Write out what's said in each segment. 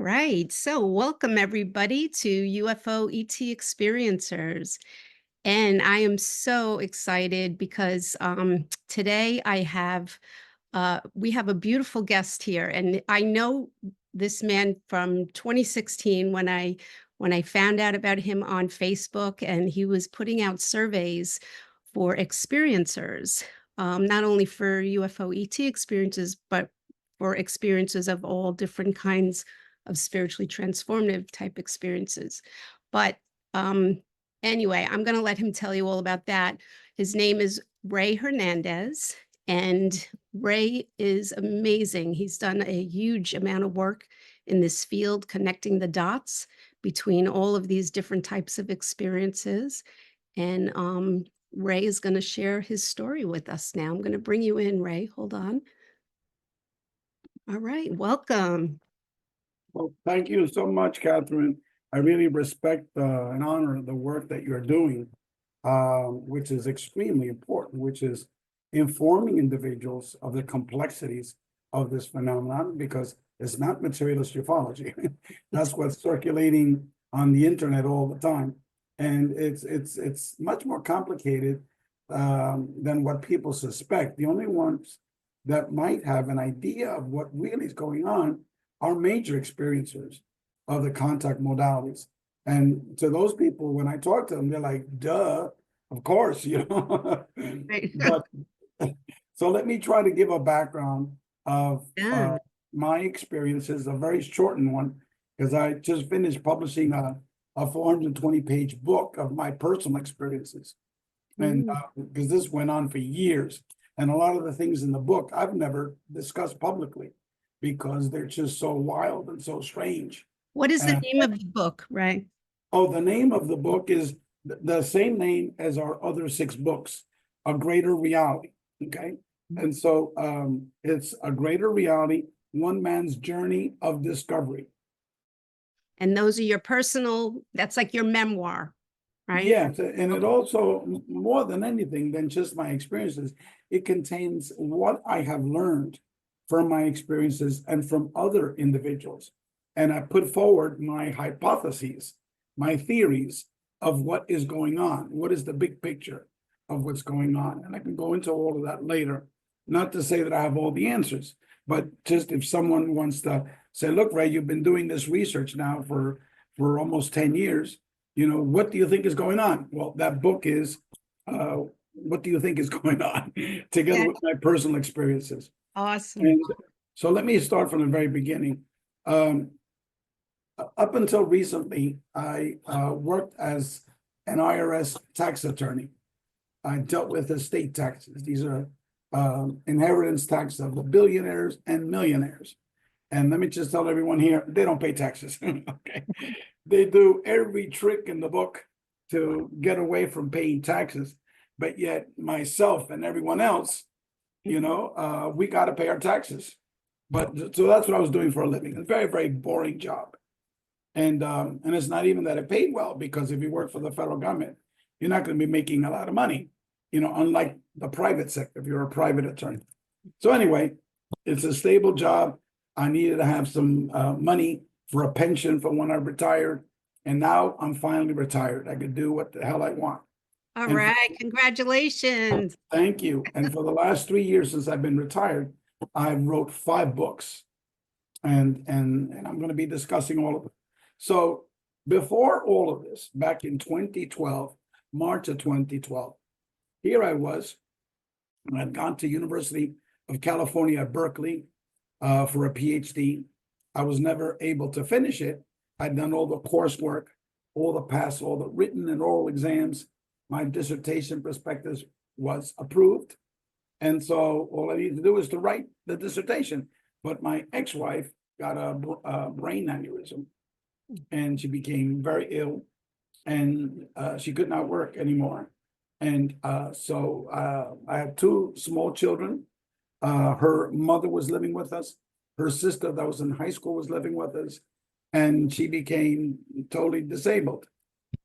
right. So, welcome everybody to UFO ET Experiencers. And I am so excited because today we have a beautiful guest here. And I know this man from 2016 when I found out about him on Facebook, and he was putting out surveys for experiencers, not only for UFO ET experiences, but for experiences of all different kinds of spiritually transformative type experiences. But um, anyway, I'm going to let him tell you all about that. His name is Rey Hernandez, and Rey is amazing. He's done a huge amount of work in this field, connecting the dots between all of these different types of experiences. And Rey is going to share his story with us now. I'm going to bring you in, Rey. Hold on. All right, welcome. Well, thank you so much, Catherine. I really respect and honor the work that you're doing, which is extremely important, which is informing individuals of the complexities of this phenomenon, because it's not materialist ufology. That's what's circulating on the internet all the time. And it's much more complicated than what people suspect. The only ones that might have an idea of what really is going on are major experiencers of the contact modalities. And to those people, when I talk to them, they're like, duh, of course, you know. Right. But so let me try to give a background of Yeah. my experiences, a very shortened one, because I just finished publishing a 420-page book of my personal experiences. And Mm. because this went on for years. And a lot of the things in the book I've never discussed publicly because they're just so wild and so strange. What is the And name of the book, Rey? oh, the name of the book is the same name as our other 6 books, A Greater Reality. Okay. And so it's A Greater Reality, One Man's Journey of Discovery. And those are your personal, that's like your memoir, right? Yes, and it also, more than anything than just my experiences, it contains what I have learned from my experiences and from other individuals. And I put forward my hypotheses, my theories of what is going on, what is the big picture of what's going on. And I can go into all of that later. Not to say that I have all the answers, but just if someone wants to say, look, Ray, you've been doing this research now for almost 10 years. You know, what do you think is going on? Well, that book is, what do you think is going on, together Yeah. with my personal experiences. Awesome. And so let me start from the very beginning. Up until recently, I worked as an IRS tax attorney. I dealt with estate taxes. These are inheritance taxes of the billionaires and millionaires. And let me just tell everyone here, they don't pay taxes. Okay. They do every trick in the book to get away from paying taxes. But yet myself and everyone else, you know, we got to pay our taxes. But so that's what I was doing for a living. A very, very boring job. And it's not even that it paid well, because if you work for the federal government, you're not going to be making a lot of money, you know, unlike the private sector, if you're a private attorney. So anyway, it's a stable job. I needed to have some money for a pension for when I retired. And now I'm finally retired. I can do what the hell I want. All And right. Congratulations. thank you. And for the last 3 years since I've been retired, I wrote 5 books. And I'm going to be discussing all of them. So before all of this, back in 2012, March of 2012, here I was. I'd gone to University of California at Berkeley for a Ph.D. I was never able to finish it. I'd done all the coursework, all the written and oral exams. My dissertation prospectus was approved. And so all I needed to do was to write the dissertation. But my ex-wife got a brain aneurysm, and she became very ill, and she could not work anymore. And so I had 2 small children. Her mother was living with us. Her sister that was in high school was living with us, and she became totally disabled.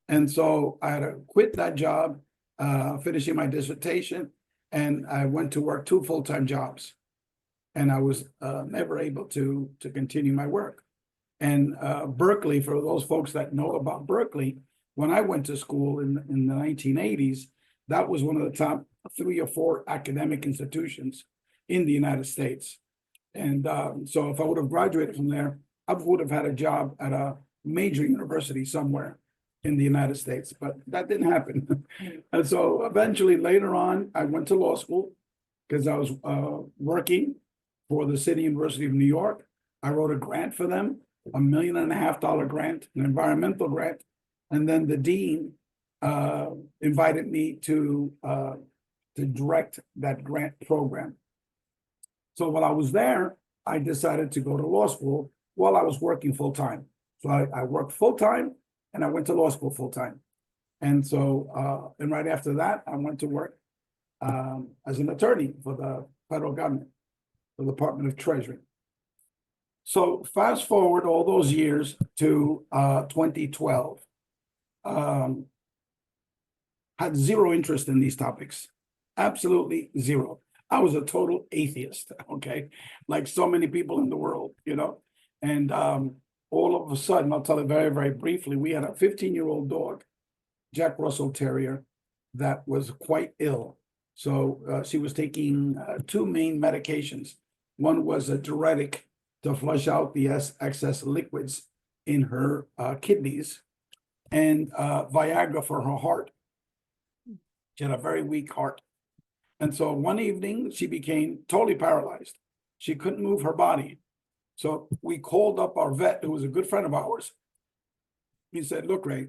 And so I had to quit that job, finishing my dissertation, and I went to work 2 full-time jobs. And I was never able to continue my work. And Berkeley, for those folks that know about Berkeley, when I went to school in the 1980s, that was one of the top 3 or 4 academic institutions in the United States. And so if I would have graduated from there, I would have had a job at a major university somewhere in the United States, but that didn't happen. And so eventually later on, I went to law school because I was working for the City University of New York. I wrote a grant for them, $1.5 million grant, an environmental grant. And then the dean invited me to direct that grant program. So while I was there, I decided to go to law school while I was working full time. So I worked full time and I went to law school full time. And so, and right after that, I went to work as an attorney for the federal government, the Department of Treasury. So fast forward all those years to 2012. Had zero interest in these topics, absolutely zero. I was a total atheist, okay, like so many people in the world, you know. And all of a sudden, I'll tell it very, very briefly, we had a 15-year-old dog, Jack Russell Terrier, that was quite ill. So she was taking 2 main medications. One was a diuretic to flush out the excess liquids in her kidneys, and Viagra for her heart. She had a very weak heart. And so one evening, she became totally paralyzed. She couldn't move her body. So we called up our vet, who was a good friend of ours. He said, look, Ray,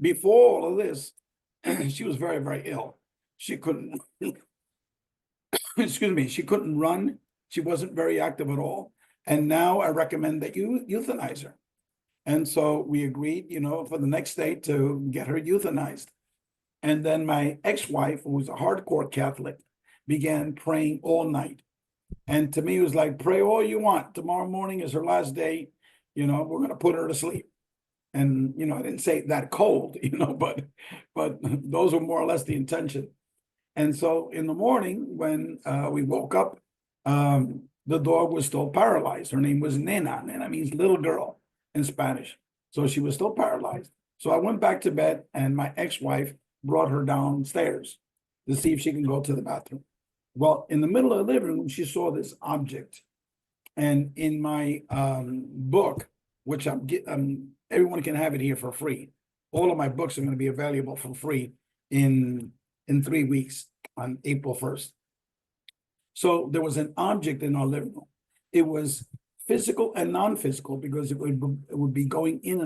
before all of this, she was very, very ill. She couldn't, excuse me, she couldn't run. She wasn't very active at all. And now I recommend that you euthanize her. And so we agreed, you know, for the next day to get her euthanized. And then my ex-wife, who was a hardcore Catholic, began praying all night. And to me, it was like, pray all you want. Tomorrow morning is her last day. You know, we're going to put her to sleep. And, you know, I didn't say it that cold, you know, but those were more or less the intention. And so in the morning, when we woke up, the dog was still paralyzed. Her name was Nena. Nena means little girl in Spanish. So she was still paralyzed. So I went back to bed, and my ex-wife brought her downstairs to see if she can go to the bathroom. Well, in the middle of the living room, she saw this object. And in my book, which everyone can have it here for free. All of my books are going to be available for free in 3 weeks on April 1st. So there was an object in our living room. It was physical and non-physical because it would be going in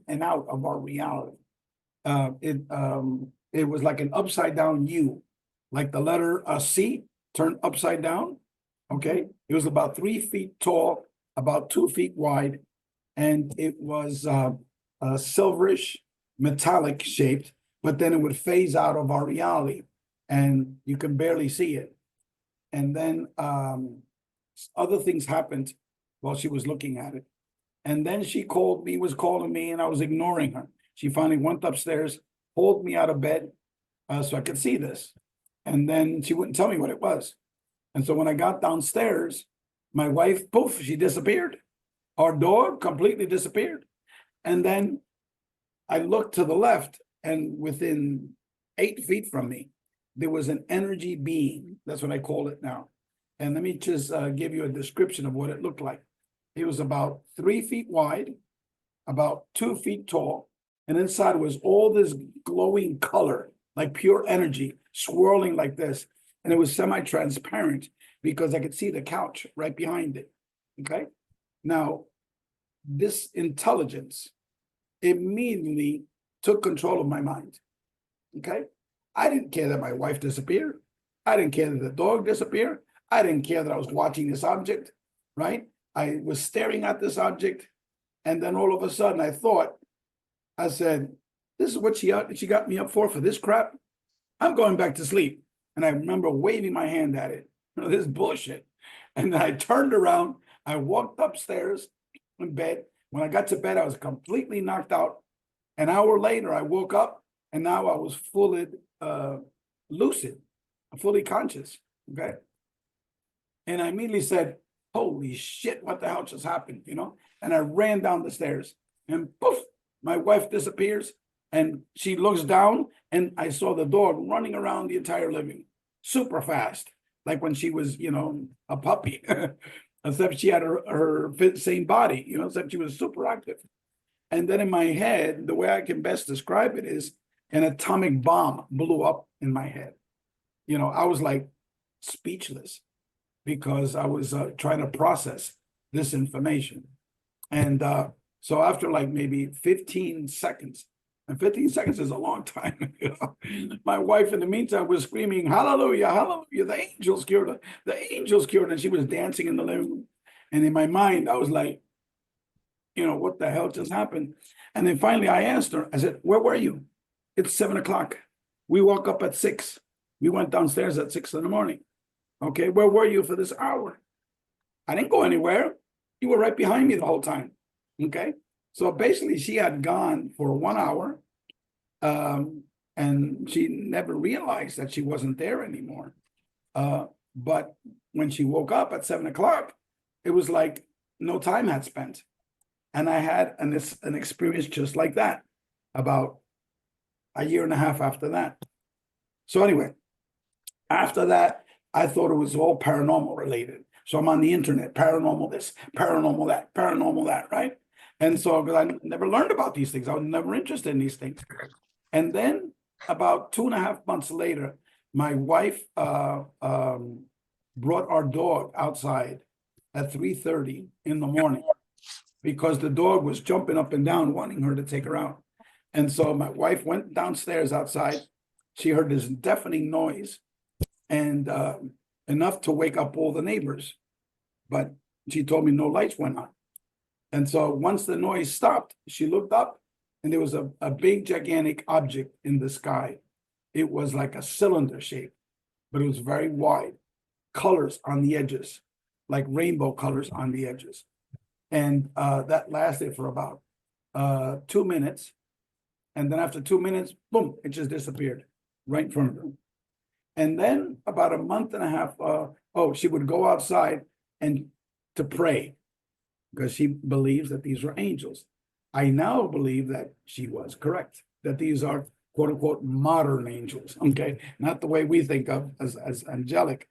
and out of our reality. It was like an upside down U, like the letter C turned upside down. Okay, it was about 3 feet tall, about 2 feet wide, and it was a silverish metallic shaped, but then it would phase out of our reality and you can barely see it. And then other things happened while she was looking at it. And then she was calling me, and I was ignoring her. She finally went upstairs, pulled me out of bed so I could see this. And then she wouldn't tell me what it was. And so when I got downstairs, my wife, poof, she disappeared. Our dog completely disappeared. And then I looked to the left, and within 8 feet from me, there was an energy being. That's what I call it now. And let me just give you a description of what it looked like. It was about 3 feet wide, about 2 feet tall, and inside was all this glowing color, like pure energy, swirling like this. And it was semi-transparent because I could see the couch right behind it. Okay. Now, this intelligence immediately took control of my mind. Okay. I didn't care that my wife disappeared. I didn't care that the dog disappeared. I didn't care that I was watching this object, right? I was staring at this object. And then all of a sudden I said, this is what she got me up for this crap. I'm going back to sleep. And I remember waving my hand at it. You know, this is bullshit. And then I turned around. I walked upstairs in bed. When I got to bed, I was completely knocked out. An hour later, I woke up, and now I was fully lucid, fully conscious. Okay. And I immediately said, holy shit, what the hell just happened, you know? And I ran down the stairs and poof, my wife disappears and she looks down and I saw the dog running around the entire living super fast, like when she was, you know, a puppy, except she had her same body, you know, except she was super active. And then in my head, the way I can best describe it is an atomic bomb blew up in my head. You know, I was like speechless because I was trying to process this information. And so after like maybe 15 seconds, and 15 seconds is a long time, you know, my wife in the meantime was screaming, hallelujah, hallelujah, the angels cured her, the angels cured her, and she was dancing in the living room. And in my mind, I was like, you know, what the hell just happened? And then finally I asked her, I said, where were you? It's 7 o'clock. We woke up at 6. We went downstairs at 6 in the morning. Okay, where were you for this hour? I didn't go anywhere. You were right behind me the whole time. Okay, so basically she had gone for 1 hour and she never realized that she wasn't there anymore. But when she woke up at 7 o'clock, it was like no time had spent. And I had an experience just like that about a year and a half after that. So anyway, after that, I thought it was all paranormal related. So I'm on the internet, paranormal this, paranormal that, right? And so, because I never learned about these things, I was never interested in these things. And then about 2.5 months later, my wife brought our dog outside at 3:30 in the morning because the dog was jumping up and down, wanting her to take her out. And so my wife went downstairs outside. She heard this deafening noise and enough to wake up all the neighbors. But she told me no lights went on. And so once the noise stopped, she looked up and there was a big, gigantic object in the sky. It was like a cylinder shape, but it was very wide, colors on the edges, like rainbow colors on the edges. And that lasted for about 2 minutes. And then after 2 minutes, boom, it just disappeared right in front of them. And then about a month and a half, she would go outside and to pray because she believes that these were angels. I now believe that she was correct, that these are quote unquote modern angels, okay? Not the way we think of as angelic,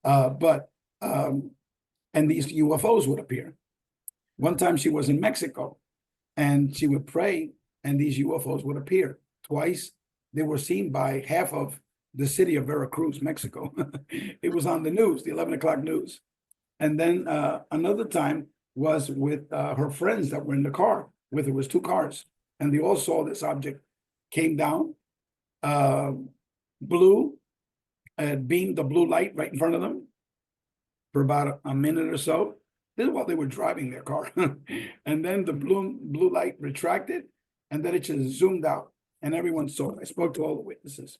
but and these UFOs would appear. One time she was in Mexico and she would pray and these UFOs would appear. Twice they were seen by half of the city of Veracruz, Mexico. It was on the news, the 11 o'clock news. And then another time was with her friends that were in the car with her. It was 2 cars. And they all saw this object came down, blue, beamed the blue light right in front of them for about a minute or so. This is while they were driving their car. And then the blue light retracted and then it just zoomed out and everyone saw it. I spoke to all the witnesses.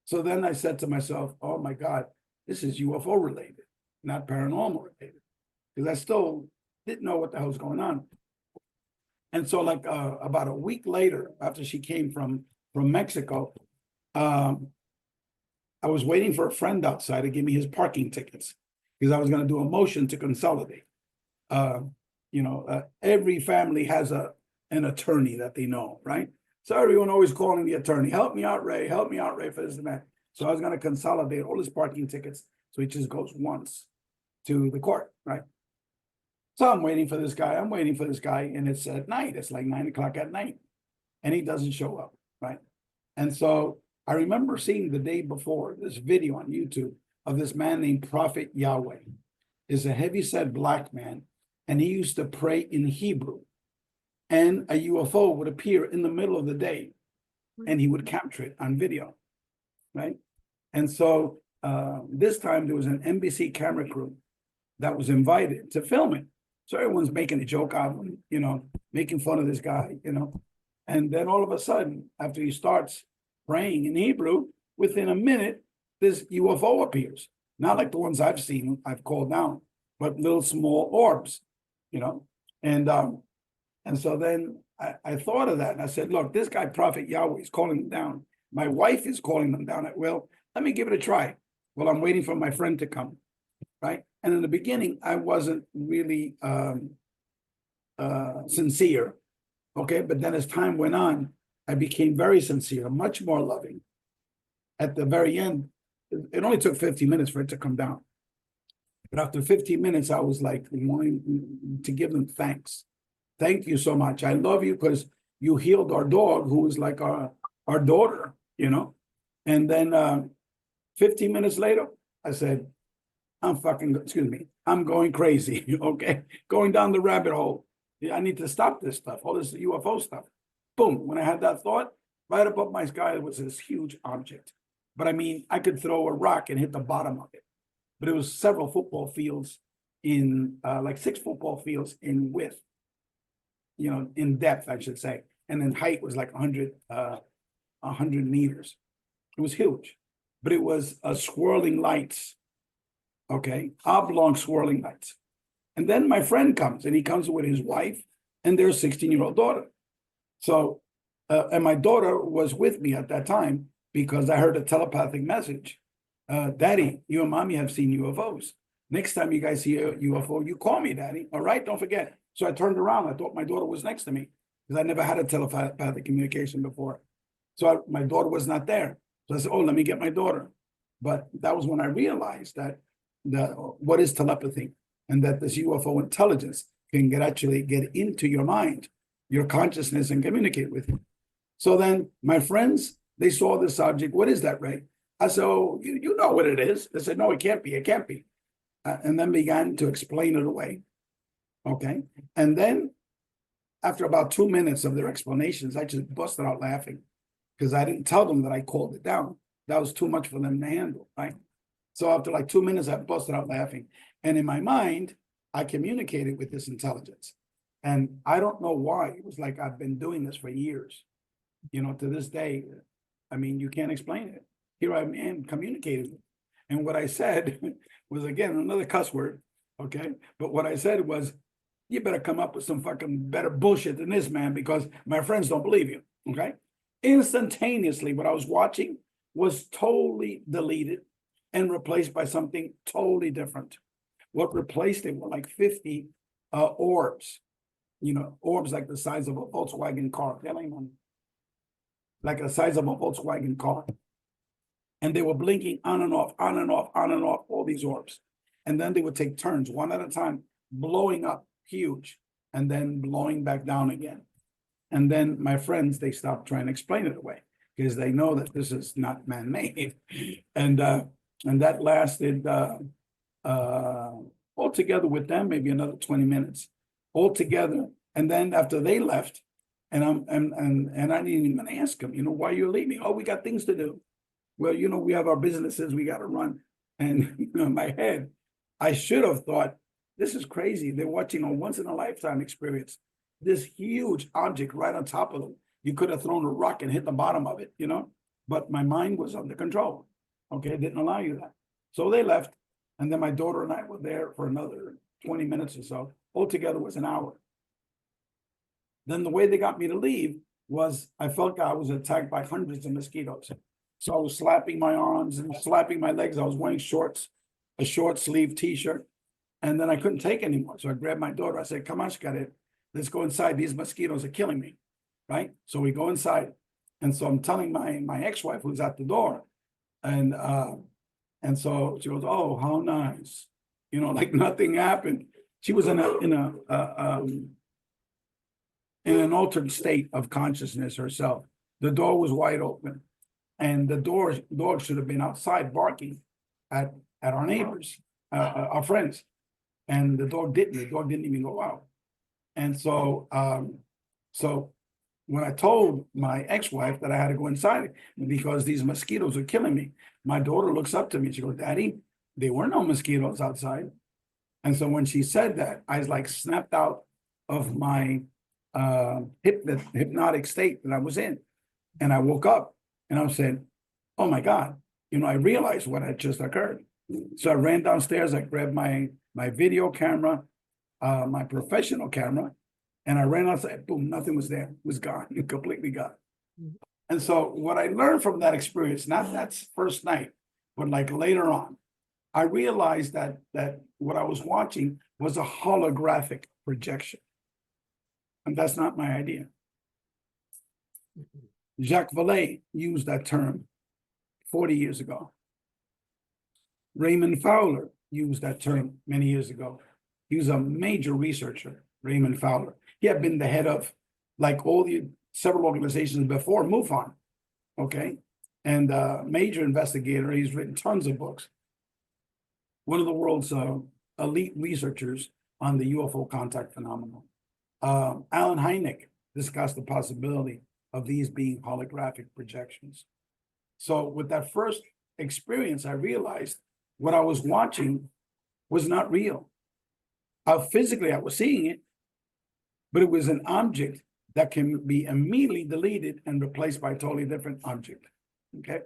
So then I said to myself, oh my God, this is UFO related, not paranormal related. Because I still didn't know what the hell was going on. And so like about a week later, after she came from Mexico, I was waiting for a friend outside to give me his parking tickets because I was going to do a motion to consolidate. Every family has an attorney that they know, right? So everyone always calling the attorney, help me out, Ray, for this and that. So I was going to consolidate all his parking tickets. So he just goes once to the court, right? So I'm waiting for this guy, and it's at night. It's like 9 o'clock at night, and he doesn't show up, right? And so I remember seeing the day before this video on YouTube of this man named Prophet Yahweh. Is a heavyset black man, and he used to pray in Hebrew. And a UFO would appear in the middle of the day, and he would capture it on video, right? And so this time there was an NBC camera crew that was invited to film it. So everyone's making a joke out of him, making fun of this guy, And then all of a sudden, after he starts praying in Hebrew, within a minute, this UFO appears. Not like the ones I've seen, I've called down, but little small orbs, And so then I thought of that and I said, look, this guy, Prophet Yahweh, is calling them down. My wife is calling them down. Well, let me give it a try. Well, I'm waiting for my friend to come. right? And in the beginning, I wasn't really sincere, okay? But then as time went on, I became very sincere, much more loving. At the very end, it only took 15 minutes for it to come down. But after 15 minutes, I was like wanting to give them thanks. Thank you so much. I love you because you healed our dog, who was like our daughter, you know? And then 15 minutes later, I said, I'm going crazy, okay? Going down the rabbit hole. Yeah, I need to stop this stuff, all this UFO stuff. Boom, when I had that thought, right above my sky was this huge object. But I mean, I could throw a rock and hit the bottom of it. But it was several football fields in, like 6 football fields in width, you know, in depth, I should say. And then height was like 100 meters. It was huge, but it was swirling lights, okay, oblong swirling lights. And then my friend comes, and he comes with his wife and their 16-year-old daughter. So, and my daughter was with me at that time because I heard a telepathic message. Daddy, you and mommy have seen UFOs. Next time you guys see a UFO, you call me, Daddy. All right, don't forget. So I turned around. I thought my daughter was next to me because I never had a telepathic communication before. So my daughter was not there. So I said, oh, let me get my daughter. But that was when I realized that what is telepathy, and that this UFO intelligence can actually get into your mind, your consciousness, and communicate with you. So then my friends, they saw this object. What is that, Ray? I said, oh, you know what it is. They said, no, it can't be. It can't be. And then began to explain it away. Okay. And then after about 2 minutes of their explanations, I just busted out laughing because I didn't tell them that I called it down. That was too much for them to handle, right? So after like 2 minutes, I busted out laughing. And in my mind, I communicated with this intelligence. And I don't know why. It was like I've been doing this for years. You know, to this day, I mean, you can't explain it. Here I am communicating. And what I said was, again, another cuss word, okay? But what I said was, you better come up with some fucking better bullshit than this, man, because my friends don't believe you, okay? Instantaneously, what I was watching was totally deleted and replaced by something totally different. What replaced it were like 50 orbs, you know, orbs like the size of a Volkswagen car, like the size of a Volkswagen car. And they were blinking on and off, on and off, on and off, all these orbs. And then they would take turns, one at a time, blowing up huge, and then blowing back down again. And then my friends, they stopped trying to explain it away because they know that this is not man-made. And that lasted altogether with them, maybe another 20 minutes altogether. And then after they left, and I didn't even ask them, you know, why you're leaving? Oh, we got things to do. Well, you know, we have our businesses we got to run. And you know, in my head, I should have thought, this is crazy. They're watching a once in a lifetime experience. This huge object right on top of them. You could have thrown a rock and hit the bottom of it, you know, but my mind was under control. Okay, it didn't allow you that. So they left. And then my daughter and I were there for another 20 minutes or so. Altogether was an hour. Then the way they got me to leave was I felt I was attacked by hundreds of mosquitoes. So I was slapping my arms and slapping my legs. I was wearing shorts, a short sleeve t-shirt. And then I couldn't take anymore. So I grabbed my daughter. I said, come on, Scotty, let's go inside. These mosquitoes are killing me, right? So we go inside. And so I'm telling my ex-wife who's at the door. And so she goes, oh, how nice. You know, like nothing happened. She was in an altered state of consciousness herself. The door was wide open. And the dog should have been outside barking at our neighbors, our friends. And the dog didn't. The dog didn't even go out. And so, so when I told my ex-wife that I had to go inside because these mosquitoes are killing me, my daughter looks up to me. She goes, Daddy, there were no mosquitoes outside. And so when she said that, I was like snapped out of my hypnotic state that I was in. And I woke up and I said, oh my God, you know, I realized what had just occurred. So I ran downstairs, I grabbed my video camera, my professional camera, and I ran outside, boom, nothing was there. It was gone, completely gone. And so what I learned from that experience, not that first night, but like later on, I realized that what I was watching was a holographic projection. And that's not my idea. Jacques Vallée used that term 40 years ago. Raymond Fowler used that term many years ago. He was a major researcher, Raymond Fowler. He had been the head of like all the several organizations before MUFON, okay? And major investigator. He's written tons of books. One of the world's elite researchers on the UFO contact phenomenon. Alan Hynek discussed the possibility of these being holographic projections. So with that first experience, I realized what I was watching was not real. Physically, I was seeing it, but it was an object that can be immediately deleted and replaced by a totally different object, okay?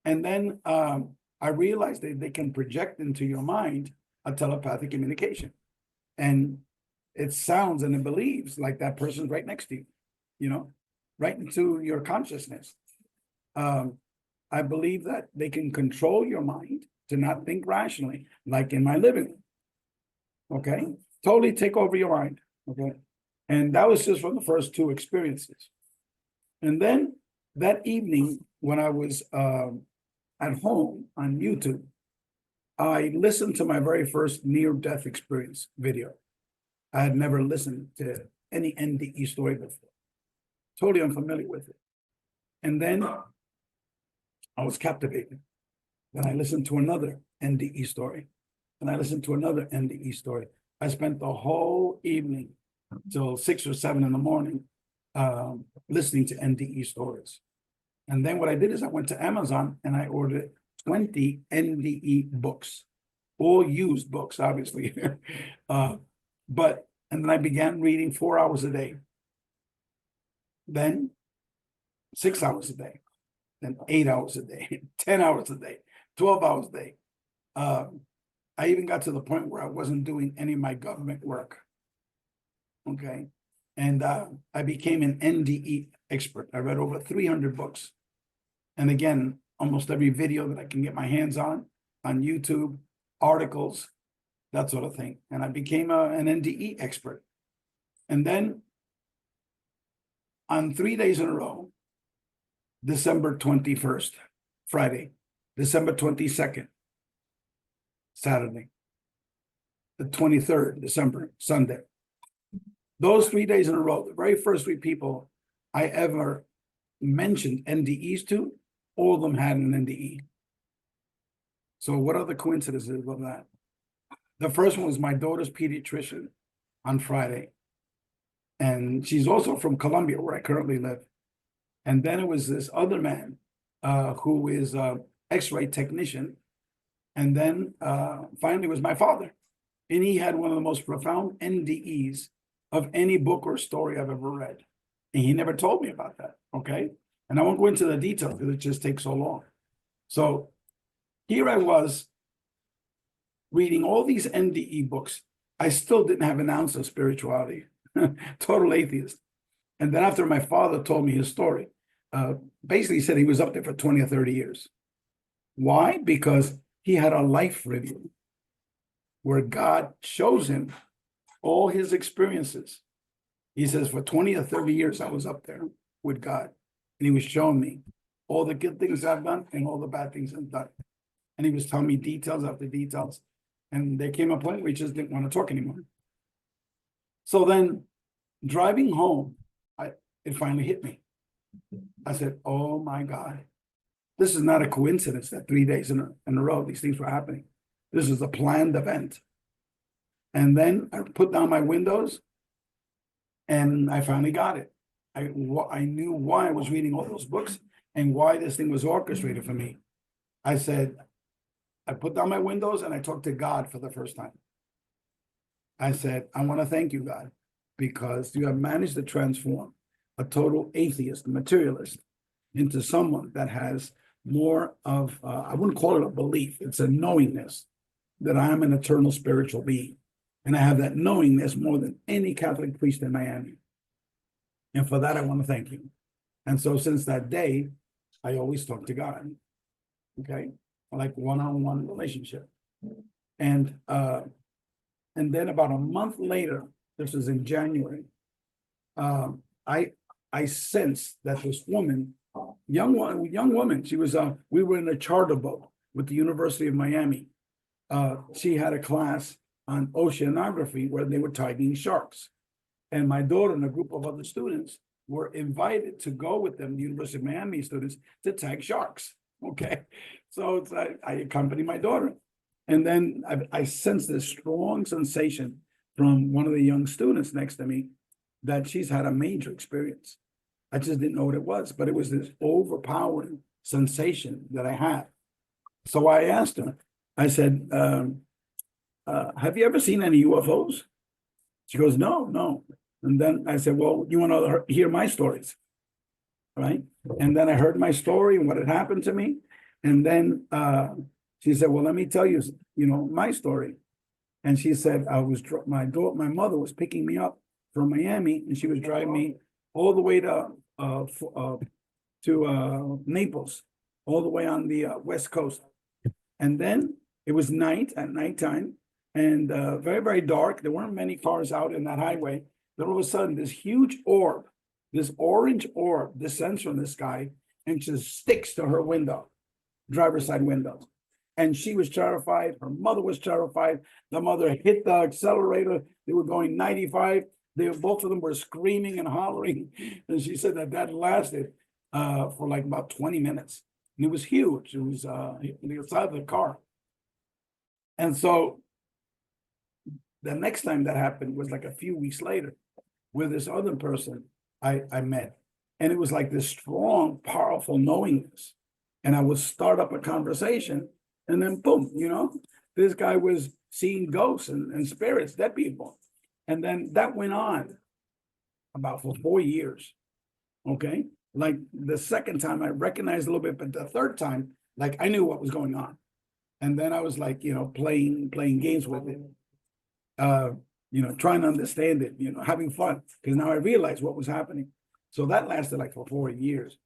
And then I realized that they can project into your mind a telepathic communication. And it sounds and it believes like that person's right next to you, you know, right into your consciousness. I believe that they can control your mind to not think rationally, like in my living room. Okay, totally take over your mind. Okay, and that was just from the first two experiences. And then that evening, when I was at home on YouTube, I listened to my very first near-death experience video. I had never listened to any NDE story before, totally unfamiliar with it. And then I was captivated. Then I listened to another NDE story, and I listened to another NDE story. I spent the whole evening till 6 or 7 in the morning listening to NDE stories. And then what I did is I went to Amazon and I ordered 20 NDE books, all used books, obviously. And then I began reading 4 hours a day, then 6 hours a day, then 8 hours a day, 10 hours a day, 12 hours a day. I even got to the point where I wasn't doing any of my government work. Okay. And I became an NDE expert. I read over 300 books. And again, almost every video that I can get my hands on YouTube, articles, that sort of thing. And I became an NDE expert. And then on 3 days in a row, December 21st, Friday, December 22nd, Saturday, the 23rd, December, Sunday. Those 3 days in a row, the very first 3 people I ever mentioned NDEs to, all of them had an NDE. So what are the coincidences of that? The first one was my daughter's pediatrician on Friday. And she's also from Colombia, where I currently live. And then it was this other man who is an X-ray technician. And then finally it was my father. And he had one of the most profound NDEs of any book or story I've ever read. And he never told me about that, okay? And I won't go into the details because it just takes so long. So here I was reading all these NDE books. I still didn't have an ounce of spirituality, total atheist. And then after my father told me his story, basically he said he was up there for 20 or 30 years. Why? Because he had a life review where God shows him all his experiences. He says, for 20 or 30 years, I was up there with God. And he was showing me all the good things I've done and all the bad things I've done. And he was telling me details after details. And there came a point where he just didn't want to talk anymore. So then driving home, it finally hit me. I said, oh my God, this is not a coincidence that 3 days in a row, these things were happening. This is a planned event. And then I put down my windows and I finally got it. I knew why I was reading all those books and why this thing was orchestrated for me. I said, I put down my windows and I talked to God for the first time. I said, I want to thank you, God, because you have managed to transform a total atheist, materialist, into someone that has more of, I wouldn't call it a belief, it's a knowingness that I am an eternal spiritual being. And I have that knowingness more than any Catholic priest in Miami. And for that, I want to thank you. And so since that day, I always talk to God, okay? Like one-on-one relationship. And then about a month later, this was in January, I sensed that this woman, young woman, she was we were in a charter boat with the University of Miami. She had a class on oceanography where they were tagging sharks. And my daughter and a group of other students were invited to go with them, the University of Miami students, to tag sharks. Okay. So I accompanied my daughter. And then I sensed this strong sensation from one of the young students next to me that she's had a major experience. I just didn't know what it was, but it was this overpowering sensation that I had. So I asked her, I said, have you ever seen any UFOs? She goes, no. And then I said, well, you want to hear my stories, right? And then I heard my story and what had happened to me. And then she said, well, let me tell you, my story. And she said, my mother was picking me up from Miami, and she was driving me all the way to Naples, all the way on the West Coast. And then it was nighttime, and very, very dark. There weren't many cars out in that highway. Then all of a sudden, this huge orb, this orange orb descends from the sky and just sticks to her window, driver's side window. And she was terrified. Her mother was terrified. The mother hit the accelerator. They were going 95. Both of them were screaming and hollering. And she said that lasted for like about 20 minutes. And it was huge. It was the side of the car. And so the next time that happened was like a few weeks later with this other person I met. And it was like this strong, powerful knowingness. And I would start up a conversation, and then boom, this guy was seeing ghosts and spirits, dead people. And then that went on about for 4 years. Okay. Like the second time I recognized a little bit, but the third time, like I knew what was going on. And then I was like, playing games with it. Trying to understand it, having fun. Because now I realized what was happening. So that lasted like for 4 years.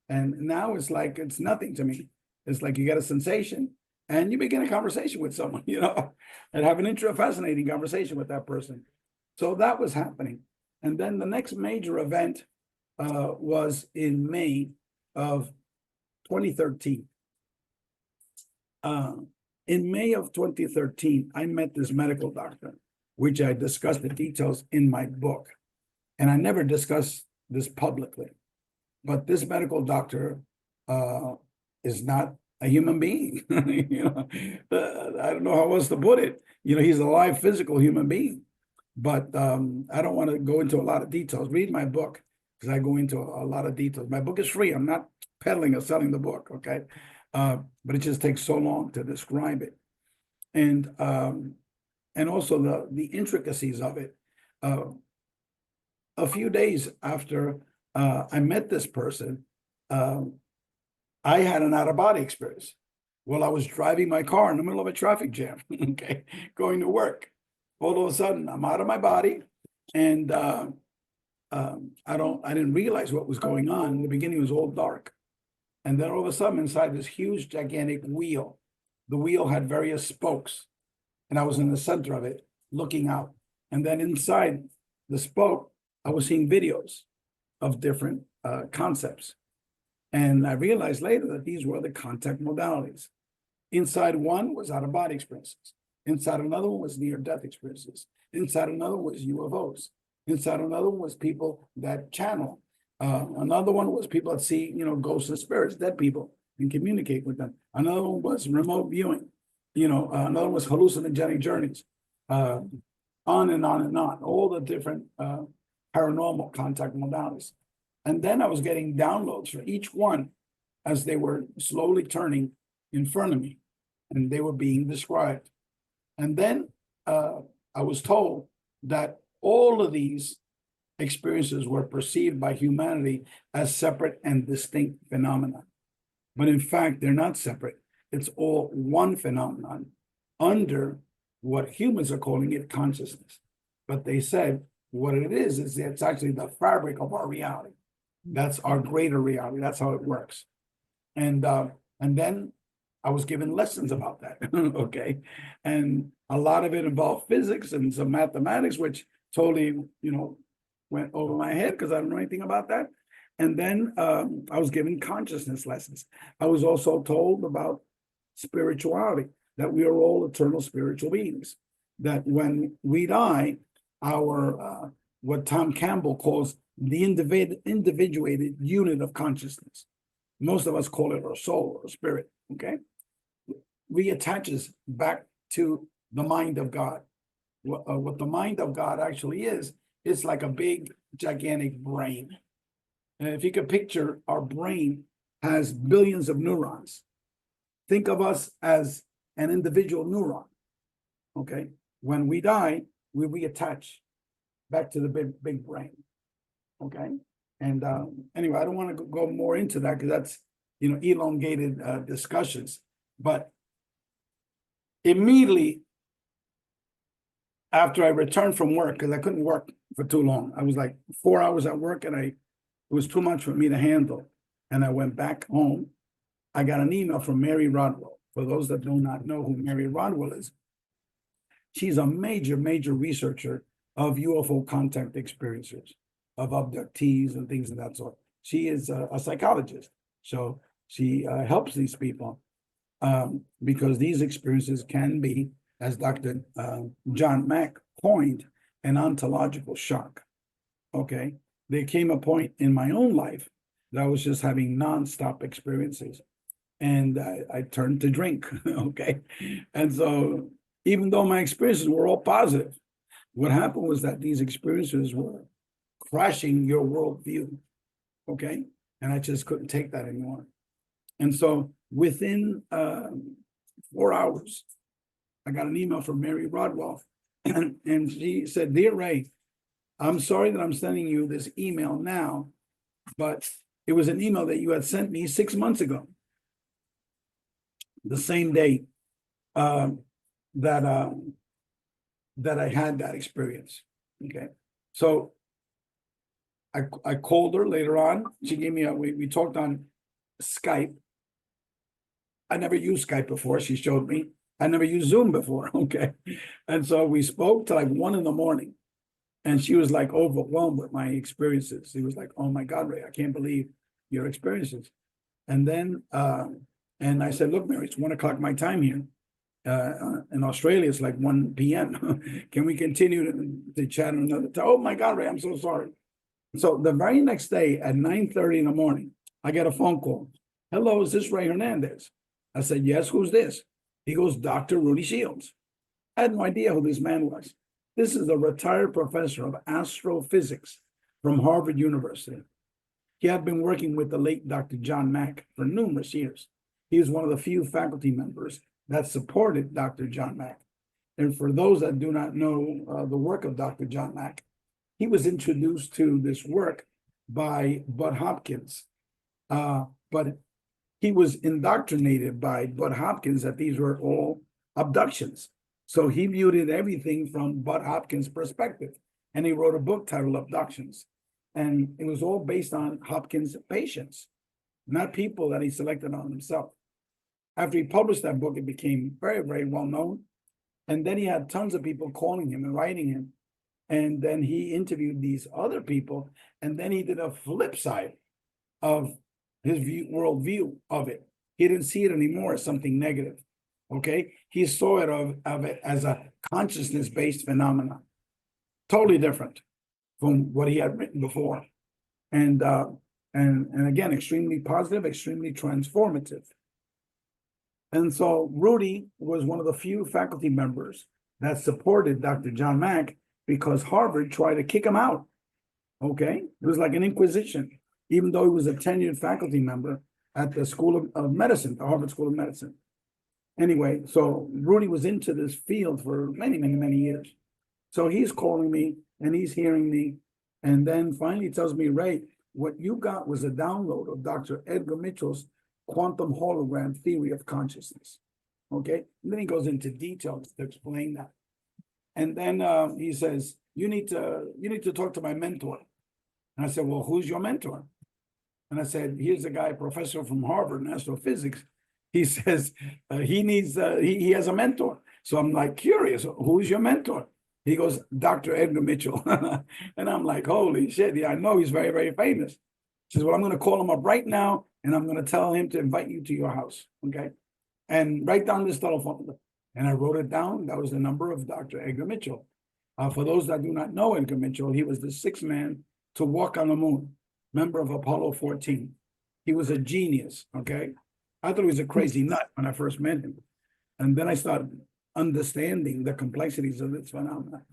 And now it's like it's nothing to me. It's like you get a sensation and you begin a conversation with someone, and have an fascinating conversation with that person. So that was happening. And then the next major event was in May of 2013. In May of 2013, I met this medical doctor, which I discussed the details in my book. And I never discussed this publicly. But this medical doctor is not a human being. I don't know how else to put it. He's a live physical human being. But I don't want to go into a lot of details. Read my book, because I go into a lot of details. My book is free. I'm not peddling or selling the book, okay? But it just takes so long to describe it. And also the intricacies of it. A few days after I met this person, I had an out-of-body experience. Well, I was driving my car in the middle of a traffic jam, okay, going to work. All of a sudden, I'm out of my body, and I didn't realize what was going on. In the beginning, it was all dark. And then all of a sudden, inside this huge, gigantic wheel, the wheel had various spokes, and I was in the center of it, looking out. And then inside the spoke, I was seeing videos of different concepts. And I realized later that these were the contact modalities. Inside one was out-of-body experiences. Inside another one was near-death experiences. Inside another one was UFOs. Inside another one was people that channel. Another one was people that see, ghosts and spirits, dead people, and communicate with them. Another one was remote viewing. Another one was hallucinogenic journeys. On and on and on. All the different paranormal contact modalities. And then I was getting downloads for each one as they were slowly turning in front of me, and they were being described. And then I was told that all of these experiences were perceived by humanity as separate and distinct phenomena. But in fact, they're not separate. It's all one phenomenon under what humans are calling it consciousness. But they said what it is it's actually the fabric of our reality. That's our greater reality. That's how it works. And then I was given lessons about that, okay? And a lot of it involved physics and some mathematics, which totally, went over my head because I don't know anything about that. And then I was given consciousness lessons. I was also told about spirituality, that we are all eternal spiritual beings, that when we die, our what Tom Campbell calls the individuated unit of consciousness. Most of us call it our soul or spirit, okay? Reattaches back to the mind of God. What the mind of God actually is, it's like a big, gigantic brain. And if you could picture, our brain has billions of neurons. Think of us as an individual neuron, okay? When we die, we reattach back to the big brain, okay? And anyway, I don't want to go more into that because that's, elongated discussions. But immediately after I returned from work, because I couldn't work for too long, I was like 4 hours at work and it was too much for me to handle. And I went back home. I got an email from Mary Rodwell. For those that do not know who Mary Rodwell is, she's a major, major researcher of UFO contact experiences, of abductees and things of that sort. She is a psychologist. So she helps these people because these experiences can be, as Dr. John Mack coined, an ontological shock. Okay. There came a point in my own life that I was just having nonstop experiences. And I turned to drink. Okay. And so even though my experiences were all positive, what happened was that these experiences were crashing your worldview. Okay. And I just couldn't take that anymore. And so within 4 hours, I got an email from Mary Rodwell, and she said, "Dear Ray, I'm sorry that I'm sending you this email now, but it was an email that you had sent me 6 months ago, the same day that I had that experience." Okay, so I called her later on. She gave me we talked on Skype. I never used Skype before. She showed me. I never used Zoom before. Okay, and so we spoke till like 1 a.m. And she was like overwhelmed with my experiences. She was like, "Oh my God, Ray, I can't believe your experiences." And then, and I said, "Look, Mary, it's 1 o'clock my time here. In Australia, it's like 1 p.m. Can we continue to chat another time?" "Oh my God, Ray, I'm so sorry." So the very next day at 9:30 in the morning, I get a phone call. "Hello, is this Rey Hernandez?" I said, "Yes, who's this?" He goes, "Dr. Rudy Shields." I had no idea who this man was. This is a retired professor of astrophysics from Harvard University. He had been working with the late Dr. John Mack for numerous years. He was one of the few faculty members that supported Dr. John Mack. And for those that do not know the work of Dr. John Mack, he was introduced to this work by Bud Hopkins. But he was indoctrinated by Bud Hopkins that these were all abductions. So he viewed it everything from Bud Hopkins' perspective. And he wrote a book titled Abductions. And it was all based on Hopkins' patients, not people that he selected on himself. After he published that book, it became very, very well known. And then he had tons of people calling him and writing him. And then he interviewed these other people. And then he did a flip side of his worldview of it. He didn't see it anymore as something negative. Okay, he saw it of it as a consciousness-based phenomenon, totally different from what he had written before, and again, extremely positive, extremely transformative. And so Rudy was one of the few faculty members that supported Dr. John Mack because Harvard tried to kick him out. Okay, it was like an inquisition, even though he was a tenured faculty member at the School of Medicine, the Harvard School of Medicine. Anyway, so Rudy was into this field for many, many, many years. So he's calling me and he's hearing me. And then finally he tells me, "Ray, what you got was a download of Dr. Edgar Mitchell's quantum hologram theory of consciousness." Okay. And then he goes into details to explain that. And then he says, you need to talk to my mentor." And I said, "Well, who's your mentor?" And I said, "Here's a guy, professor from Harvard in astrophysics. he says he needs, he has a mentor. So I'm like curious, who's your mentor? He goes, Dr. Edgar Mitchell. And I'm like, holy shit, yeah, I know he's very, very famous. He says, well, I'm going to call him up right now and I'm going to tell him to invite you to your house. Okay. And write down this telephone number. And I wrote it down. That was the number of Dr. Edgar Mitchell. For those that do not know Edgar Mitchell, he was the sixth man to walk on the moon, member of Apollo 14. He was a genius, okay? I thought he was a crazy nut when I first met him. And then I started understanding the complexities of this phenomenon.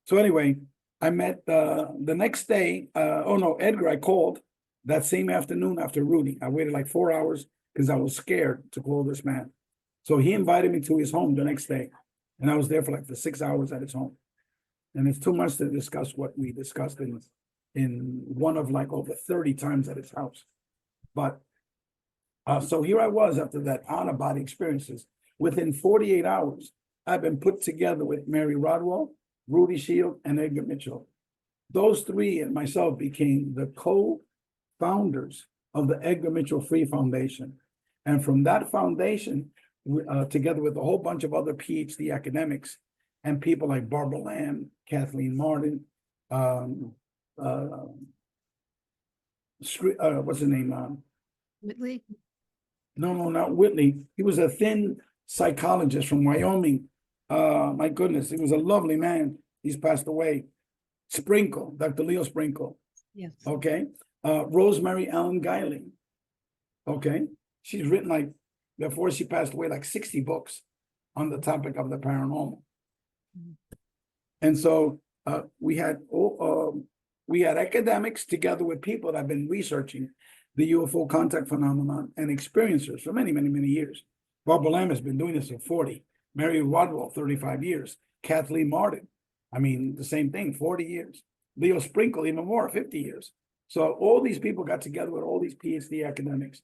So anyway, I met the next day, oh no, Edgar, I called that same afternoon after Rudy. I waited like 4 hours because I was scared to call this man. So he invited me to his home the next day. And I was there for 6 hours at his home. And it's too much to discuss what we discussed in one of like over 30 times at his house. But so here I was after that out-of-body experiences. Within 48 hours, I've been put together with Mary Rodwell, Rudy Shield, and Edgar Mitchell. Those three and myself became the co-founders of the Edgar Mitchell Free Foundation. And from that foundation, together with a whole bunch of other Ph.D. academics and people like Barbara Lamb, Kathleen Martin, what's his name? Whitley? No, not Whitley. He was a thin psychologist from Wyoming. My goodness, he was a lovely man. He's passed away. Sprinkle, Dr. Leo Sprinkle. Yes. Okay. Rosemary Allen Guiley. Okay. She's written before she passed away, 60 books on the topic of the paranormal. And so we had academics together with people that have been researching the UFO contact phenomenon and experiencers for many, many, many years. Barbara Lamb has been doing this for 40. Mary Rodwell, 35 years. Kathleen Martin, the same thing, 40 years. Leo Sprinkle, even more, 50 years. So all these people got together with all these PhD academics.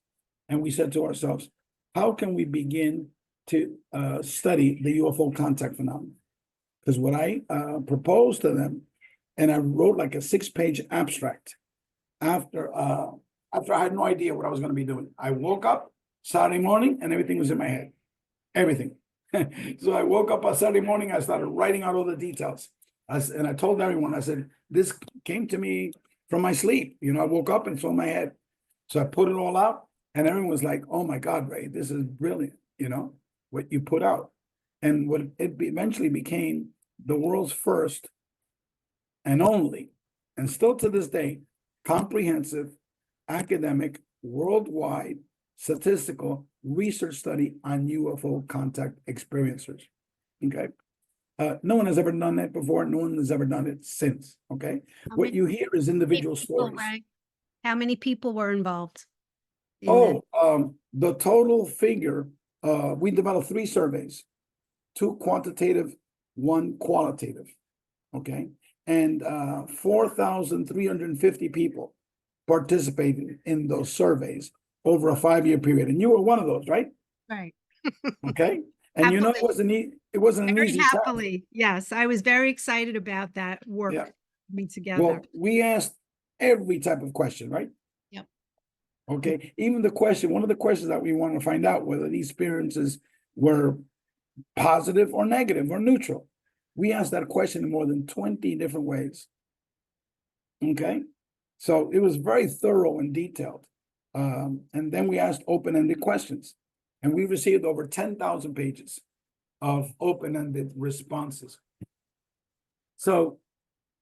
And we said to ourselves, how can we begin to study the UFO contact phenomenon? Because what I proposed to them, and I wrote like a 6-page abstract after I had no idea what I was going to be doing. I woke up Saturday morning and everything was in my head. Everything. So I woke up on Saturday morning, I started writing out all the details. And I told everyone, I said, this came to me from my sleep. I woke up and it's in my head. So I put it all out and everyone was like, oh my God, Ray, this is brilliant, what you put out. And what it eventually became the world's first and only, and still to this day, comprehensive, academic, worldwide, statistical research study on UFO contact experiencers. Okay. No one has ever done that before. No one has ever done it since. Okay. What you hear is individual stories. Right? How many people were involved? In the total figure, we developed 3 surveys, 2 quantitative, 1 qualitative. Okay. And 4,350 people participated in those surveys over a 5-year period. And you were one of those, right? Right. Okay. And it wasn't an very easy happily. Task. Yes. I was very excited about that work. Yeah. Together. Well, we asked every type of question, right? Yep. Okay. Even one of the questions that we want to find out whether these experiences were positive or negative or neutral. We asked that question in more than 20 different ways. Okay. So it was very thorough and detailed. And then we asked open-ended questions. And we received over 10,000 pages of open-ended responses. So,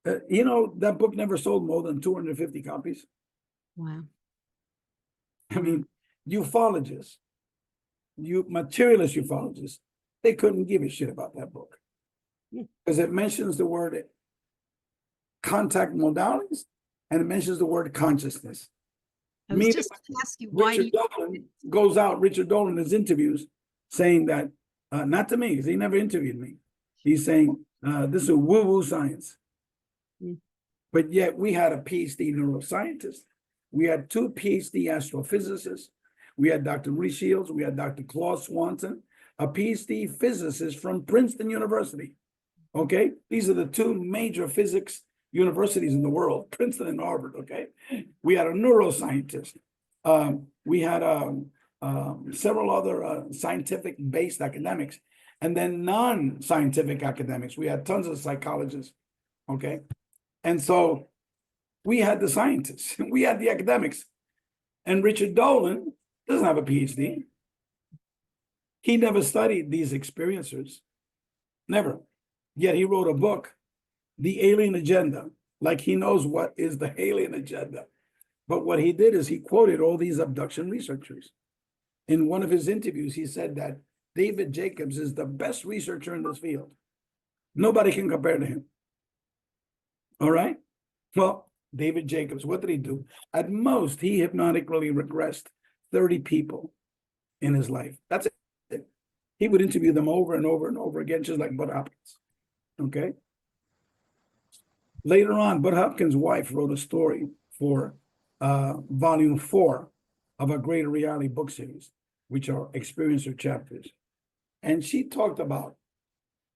that book never sold more than 250 copies. Wow. I mean, ufologists, materialist ufologists, they couldn't give a shit about that book. Because it mentions the word contact modalities and it mentions the word consciousness. I was just going to ask you why Richard Dolan in his interviews saying that, not to me, because he never interviewed me. He's saying, this is woo-woo science. But yet we had a PhD neuroscientist. We had 2 PhD astrophysicists. We had Dr. Rudy Shields. We had Dr. Claude Swanson, a PhD physicist from Princeton University. Okay, these are the 2 major physics universities in the world, Princeton and Harvard. Okay, we had a neuroscientist. We had several other scientific-based academics, and then non-scientific academics. We had tons of psychologists, okay? And so we had the scientists, we had the academics. And Richard Dolan doesn't have a PhD. He never studied these experiencers, never. Yet he wrote a book, The Alien Agenda, like he knows what is the alien agenda. But what he did is he quoted all these abduction researchers. In one of his interviews, he said that David Jacobs is the best researcher in this field. Nobody can compare to him. All right? Well, David Jacobs, what did he do? At most, he hypnotically regressed 30 people in his life. That's it. He would interview them over and over and over again, just like Bud Hopkins. Okay? Later on, Bud Hopkins' wife wrote a story for volume 4 of a Greater Reality book series, which are experiencer chapters. And she talked about,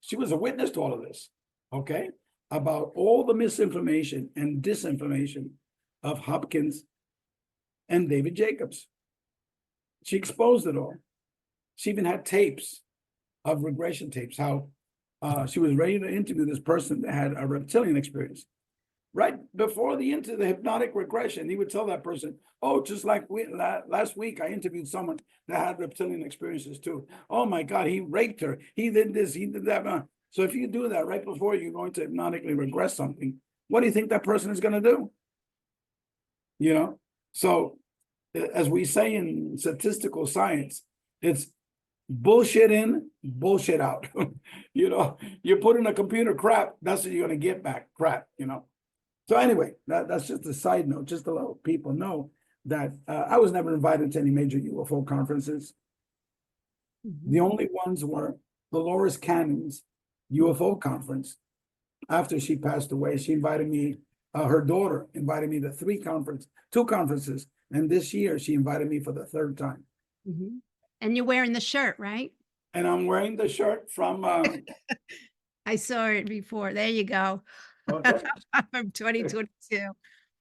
she was a witness to all of this, okay? About all the misinformation and disinformation of Hopkins and David Jacobs. She exposed it all. She even had tapes of regression tapes, how she was ready to interview this person that had a reptilian experience. Right before the hypnotic regression, he would tell that person, oh, just like last week, I interviewed someone that had reptilian experiences too. Oh my God, he raped her. He did this, he did that. So if you do that right before you're going to hypnotically regress something, what do you think that person is going to do? You know, so as we say in statistical science, it's bullshit in, bullshit out. You know, you put in a computer crap, that's what you're going to get back, crap, you know. So anyway, that's just a side note, just to let people know that I was never invited to any major UFO conferences. The only ones were Dolores Cannon's UFO conference. After she passed away, she invited me, her daughter invited me to two conferences. And this year she invited me for the third time. And you're wearing the shirt, right? And I'm wearing the shirt from I saw it before. There you go. okay. From 2022.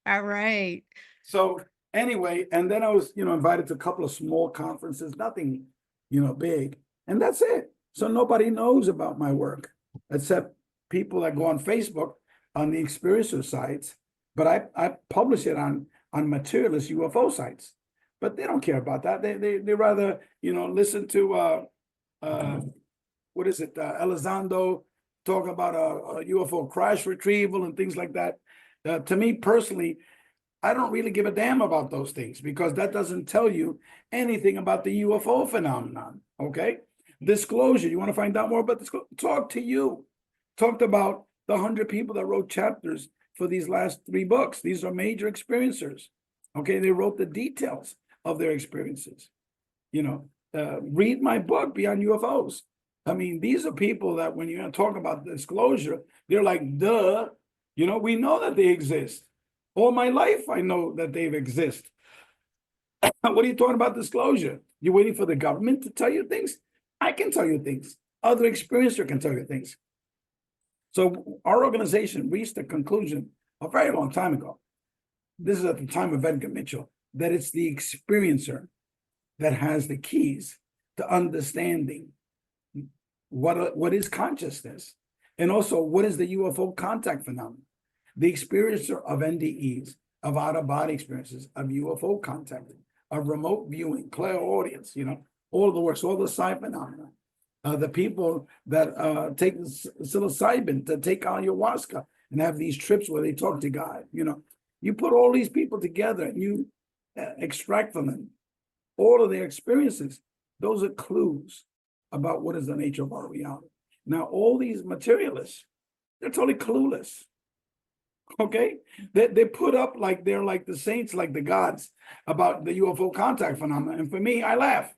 All right. So anyway, and then I was, invited to a couple of small conferences, nothing, big. And that's it. So nobody knows about my work except people that go on Facebook on the experiencer sites. But I publish it on materialist UFO sites. But they don't care about that. They rather, listen to what is it, Elizondo talk about a UFO crash retrieval and things like that. To me personally, I don't really give a damn about those things because that doesn't tell you anything about the UFO phenomenon, okay? Disclosure, you want to find out more about this? Talk to you. Talked about the 100 people that wrote chapters for these last 3 books. These are major experiencers, okay? They wrote the details of their experiences. Read my book, Beyond UFOs. I mean, these are people that when you're talk about disclosure, they're like, duh, we know that they exist. All my life, I know that they exist. What are you talking about disclosure? You're waiting for the government to tell you things? I can tell you things. Other experiencer can tell you things. So our organization reached a conclusion a very long time ago. This is at the time of Edgar Mitchell, that it's the experiencer that has the keys to understanding what is consciousness, and also what is the UFO contact phenomenon. The experiencer of NDEs, of out-of-body experiences, of UFO contact, of remote viewing, clairaudience, all of the works, all the psi phenomena. The people that take psilocybin, to take ayahuasca and have these trips where they talk to God. You put all these people together and you extract from them all of their experiences. Those are clues about what is the nature of our reality. Now, all these materialists, they're totally clueless. Okay, they put up like they're like the saints, like the gods, about the UFO contact phenomenon. And for me, I laugh.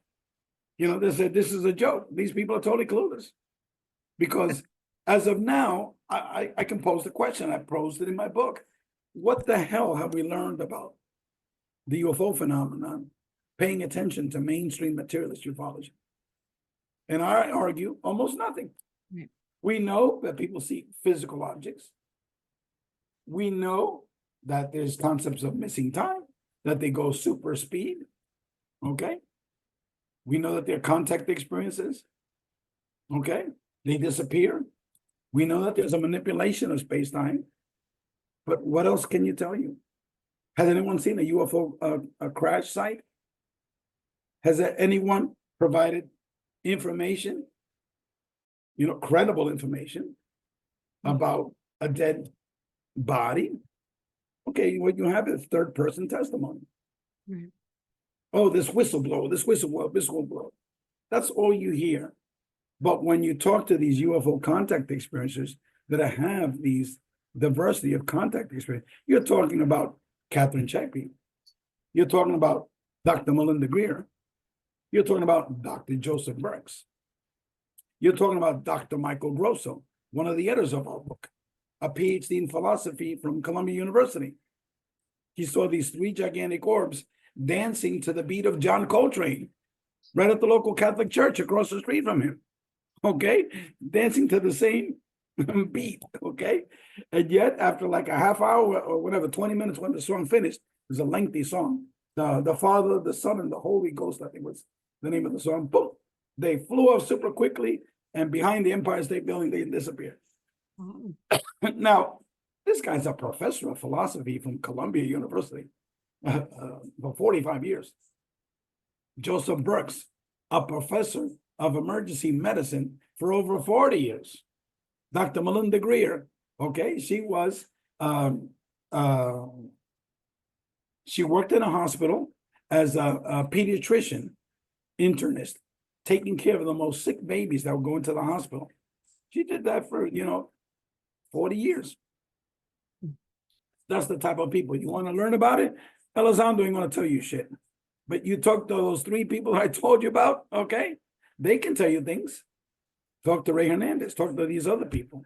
They said this is a joke. These people are totally clueless. Because as of now, I can pose the question. I posed it in my book. What the hell have we learned about the UFO phenomenon, paying attention to mainstream materialist ufology? And I argue almost nothing. Right. We know that people see physical objects. We know that there's concepts of missing time, that they go super speed, okay? We know that they're contact experiences. Okay, they disappear. We know that there's a manipulation of space-time. But what else can you tell you? Has anyone seen a UFO a crash site? Has anyone provided information, credible information about a dead body? Okay, what you have is third-person testimony. Right. Oh, this whistleblower. That's all you hear. But when you talk to these UFO contact experiencers that have these diversity of contact experience, you're talking about Catherine Checkby. You're talking about Dr. Melinda Greer. You're talking about Dr. Joseph Burks. You're talking about Dr. Michael Grosso, one of the editors of our book, a Ph.D. in philosophy from Columbia University. He saw these three gigantic orbs dancing to the beat of John Coltrane, right at the local Catholic church across the street from him. Okay, dancing to the same beat. Okay, and yet after like a half hour or whatever, 20 minutes when the song finished, it was a lengthy song. The Father, the Son, and the Holy Ghost, I think was the name of the song. Boom, they flew off super quickly, and behind the Empire State Building, they disappeared. Oh. Now, this guy's a professor of philosophy from Columbia University for 45 years. Joseph Burks, a professor of emergency medicine for over 40 years. Dr. Melinda Greer, okay, she was, she worked in a hospital as a pediatrician, internist, taking care of the most sick babies that would go into the hospital. She did that for, 40 years. That's the type of people. You want to learn about it? Elizondo ain't going to tell you shit. But you talk to those three people I told you about, okay? They can tell you things. Talk to Rey Hernandez. Talk to these other people,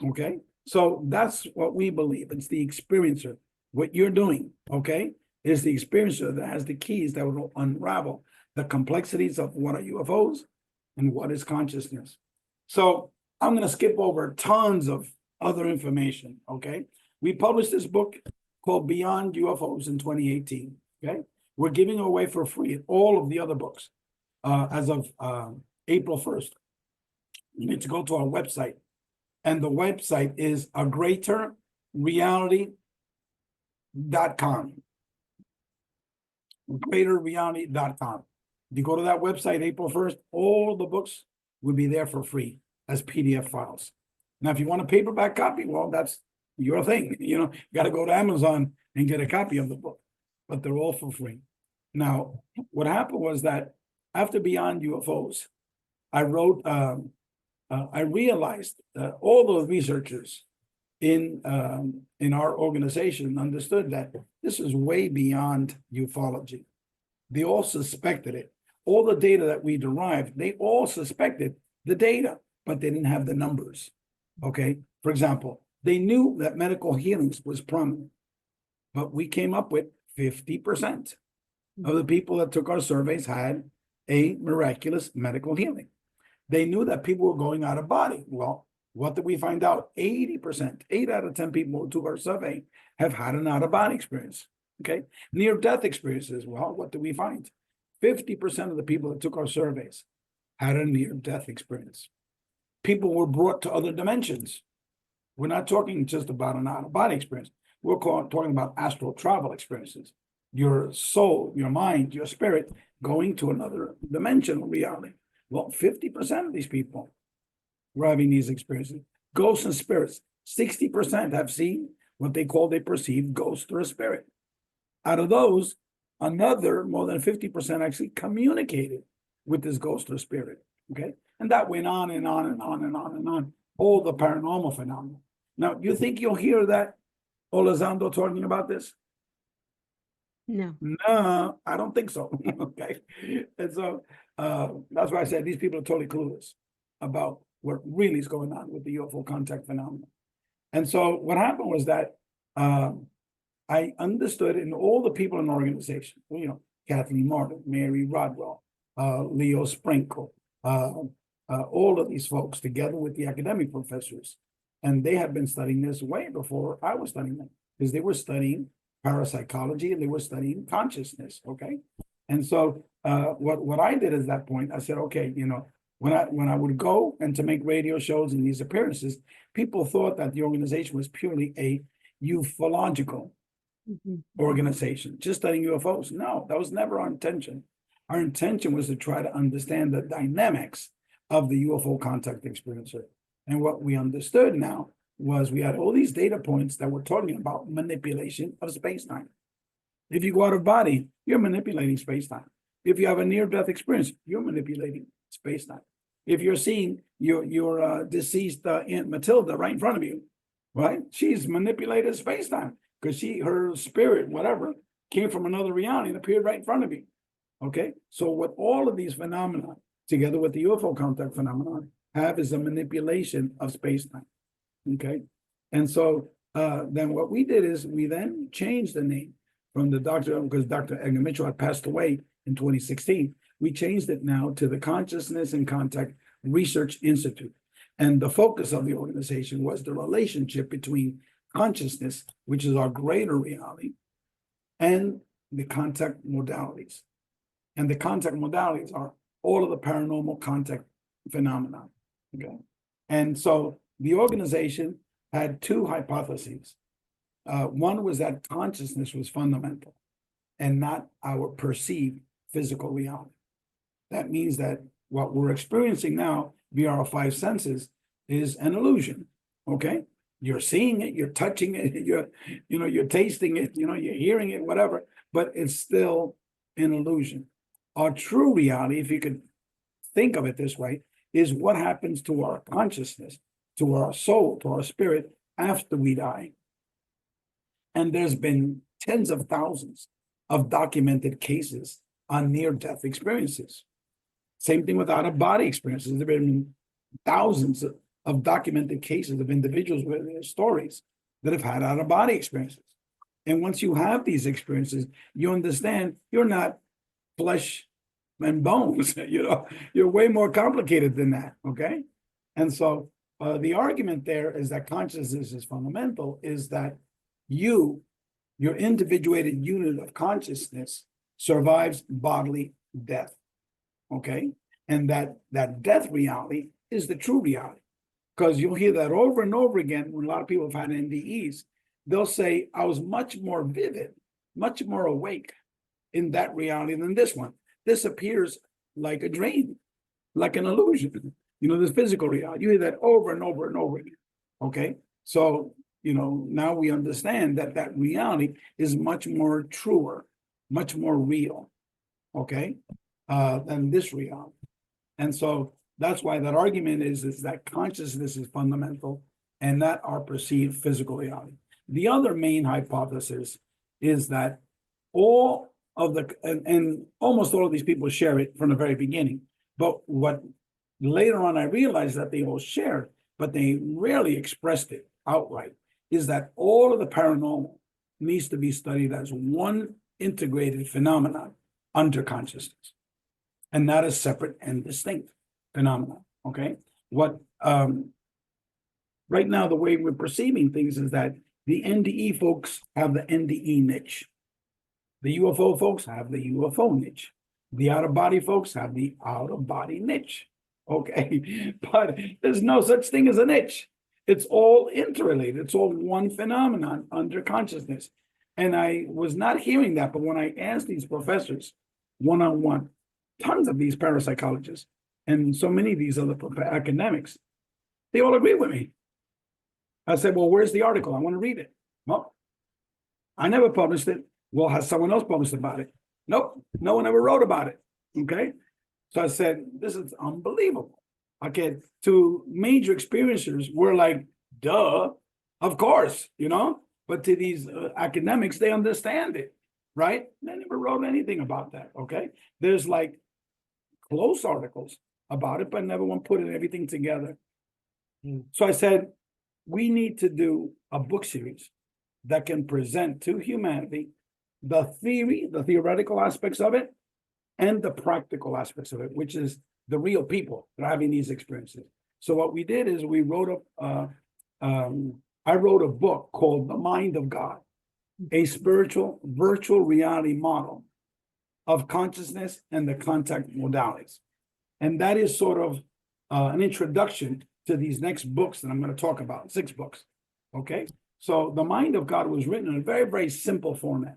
okay? So that's what we believe. It's the experiencer. What you're doing, okay, is the experiencer that has the keys that will unravel the complexities of what are UFOs and what is consciousness. So I'm going to skip over tons of other information, okay? We published this book called Beyond UFOs in 2018, okay? We're giving away for free all of the other books as of April 1st. You need to go to our website. And the website is agreaterreality.com. Greaterreality.com. If you go to that website April 1st, all the books will be there for free as PDF files. Now, if you want a paperback copy, well, that's your thing. You got to go to Amazon and get a copy of the book, but they're all for free. Now, what happened was that after Beyond UFOs, I wrote, I realized that all those researchers in our organization understood that this is way beyond ufology. They all suspected it. All the data that we derived, they all suspected the data, but they didn't have the numbers. Okay. For example, they knew that medical healings was prominent, but we came up with 50% of the people that took our surveys had a miraculous medical healing. They knew that people were going out of body. Well, what did we find out? 80%, 8 out of 10 people who took our survey have had an out-of-body experience. Okay. Near-death experiences. Well, what did we find? 50% of the people that took our surveys had a near-death experience. People were brought to other dimensions. We're not talking just about an out-of-body experience. We're talking about astral travel experiences. Your soul, your mind, your spirit going to another dimensional reality. Well, 50% of these people were having these experiences. Ghosts and spirits, 60% have seen what they call a perceived ghost or a spirit. Out of those, another more than 50% actually communicated with this ghost or spirit. Okay. And that went on and on and on and on and on. All the paranormal phenomena. Now, you think you'll hear that Elizondo talking about this? No. No, I don't think so. Okay. And so that's why I said these people are totally clueless about what really is going on with the UFO contact phenomenon. And so what happened was that I understood in all the people in the organization, Kathleen Martin, Mary Rodwell, Leo Sprinkle, all of these folks together with the academic professors. And they had been studying this way before I was studying them, because they were studying parapsychology and they were studying consciousness, okay? And so what I did at that point, I said, okay, when I would go and to make radio shows and these appearances, people thought that the organization was purely a ufological Mhm. organization, just studying UFOs. No, that was never our intention. Our intention was to try to understand the dynamics of the UFO contact experiencer. And what we understood now was we had all these data points that were talking about manipulation of space-time. If you go out of body, you're manipulating space-time. If you have a near-death experience, you're manipulating space-time. If you're seeing your deceased Aunt Matilda right in front of you, right? She's manipulated space-time because her spirit, whatever, came from another reality and appeared right in front of you. Okay, so what all of these phenomena, together with the UFO contact phenomenon, have is a manipulation of space-time. Okay, and so then what we did is we then changed the name from the doctor, because Dr. Edgar Mitchell had passed away in 2016. We changed it now to the Consciousness and Contact Research Institute. And the focus of the organization was the relationship between consciousness, which is our greater reality, and the contact modalities. And the contact modalities are all of the paranormal contact phenomena. Okay. And so the organization had two hypotheses. One was that consciousness was fundamental and not our perceived physical reality. That means that what we're experiencing now via our five senses is an illusion. Okay. You're seeing it, you're touching it, you're tasting it, you're hearing it, whatever, but it's still an illusion. Our true reality, if you could think of it this way, is what happens to our consciousness, to our soul, to our spirit after we die. And there's been tens of thousands of documented cases on near-death experiences. Same thing with out-of-body experiences. There have been thousands of documented cases of individuals with their stories that have had out-of-body experiences. And once you have these experiences, you understand you're not flesh and bones. You're way more complicated than that. Okay, and so the argument there is that consciousness is fundamental. Is that your individuated unit of consciousness survives bodily death. Okay, and that death reality is the true reality, because you'll hear that over and over again when a lot of people have had NDEs. They'll say, "I was much more vivid, much more awake in that reality than this one. This appears like a dream, like an illusion." This physical reality. You hear that over and over and over again. Okay, so now we understand that reality is much more truer, much more real. Okay, than this reality. And so that's why that argument is that consciousness is fundamental and not our perceived physical reality. The other main hypothesis is that all of and almost all of these people share it from the very beginning. But what later on I realized that they all shared, but they rarely expressed it outright, is that all of the paranormal needs to be studied as one integrated phenomenon under consciousness, and not a separate and distinct phenomenon. Okay, what right now the way we're perceiving things is that the NDE folks have the NDE niche, the UFO folks have the UFO niche, the out-of-body folks have the out-of-body niche. Okay, but there's no such thing as a niche. It's all interrelated. It's all one phenomenon under consciousness. And I was not hearing that, but when I asked these professors one-on-one, tons of these parapsychologists, and so many of these other academics, they all agree with me. I said, "Well, where's the article? I want to read it." "Well, I never published it." "Well, has someone else published about it?" "Nope, no one ever wrote about it." Okay, so I said, "This is unbelievable." Okay, to major experiencers, we're like, "Duh, of course," but to these academics, they understand it, right? They never wrote anything about that. Okay, there's like close articles about it, but never one put everything together. So I said, we need to do a book series that can present to humanity the theoretical aspects of it, and the practical aspects of it, which is the real people that are having these experiences. So what we did is we wrote I wrote a book called The Mind of God, a spiritual virtual reality model of Consciousness and the Contact Modalities. And that is sort of an introduction to these next books that I'm going to talk about, 6 books. Okay. So the Mind of God was written in a very, very simple format.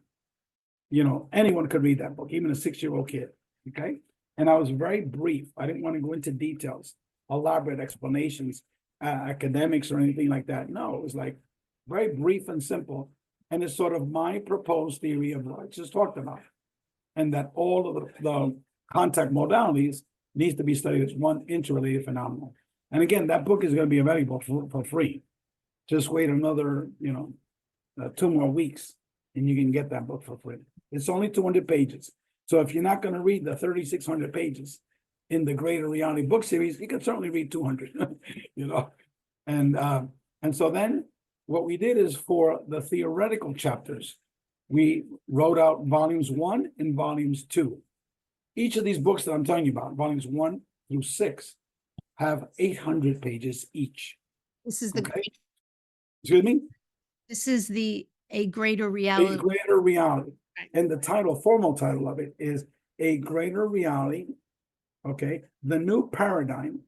You know, anyone could read that book, even a 6-year-old kid. Okay. And I was very brief. I didn't want to go into details, elaborate explanations, academics or anything like that. No, it was like very brief and simple. And it's sort of my proposed theory of what I just talked about. And that all of the contact modalities needs to be studied as one interrelated phenomenon. And again, that book is going to be available for free. Just wait another, 2 more weeks and you can get that book for free. It's only 200 pages. So if you're not going to read the 3,600 pages in the Greater Reality book series, you can certainly read 200, And so then what we did is for the theoretical chapters, we wrote out volumes 1 and volumes 2. Each of these books that I'm telling you about, volumes 1 through 6, have 800 pages each. This is the Okay. Excuse me? This is a greater A reality. Greater Reality. Right. And the formal title of it is A Greater Reality, okay, the New Paradigm.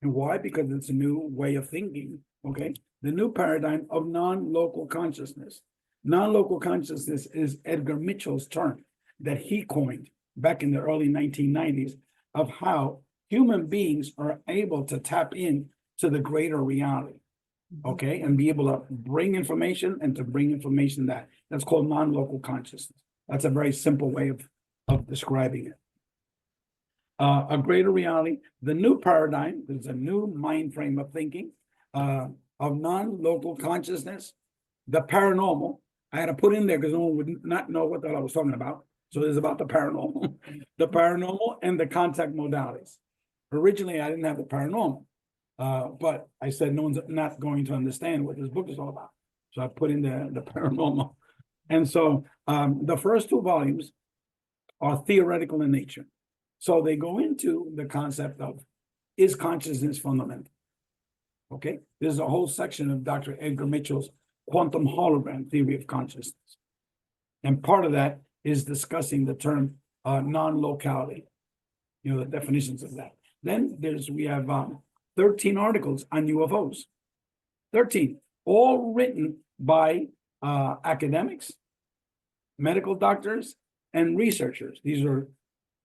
And why? Because it's a new way of thinking, okay? The new paradigm of non-local consciousness. Non-local consciousness is Edgar Mitchell's term that he coined back in the early 1990s of how human beings are able to tap in to the greater reality, okay, and be able to bring information and to bring information that's called non-local consciousness. That's a very simple way of describing it. A greater reality, the new paradigm, there's a new mind frame of thinking of non-local consciousness, the paranormal. I had to put in there because no one would not know what the hell I was talking about. So it's about the paranormal, the paranormal and the contact modalities. Originally, I didn't have the paranormal, but I said no one's not going to understand what this book is all about. So I put in the paranormal. And so the first 2 volumes are theoretical in nature. So they go into the concept of, is consciousness fundamental? Okay, there's a whole section of Dr. Edgar Mitchell's quantum hologram theory of consciousness. And part of that is discussing the term non-locality, the definitions of that. Then we have 13 articles on UFOs, 13, all written by academics, medical doctors, and researchers. These are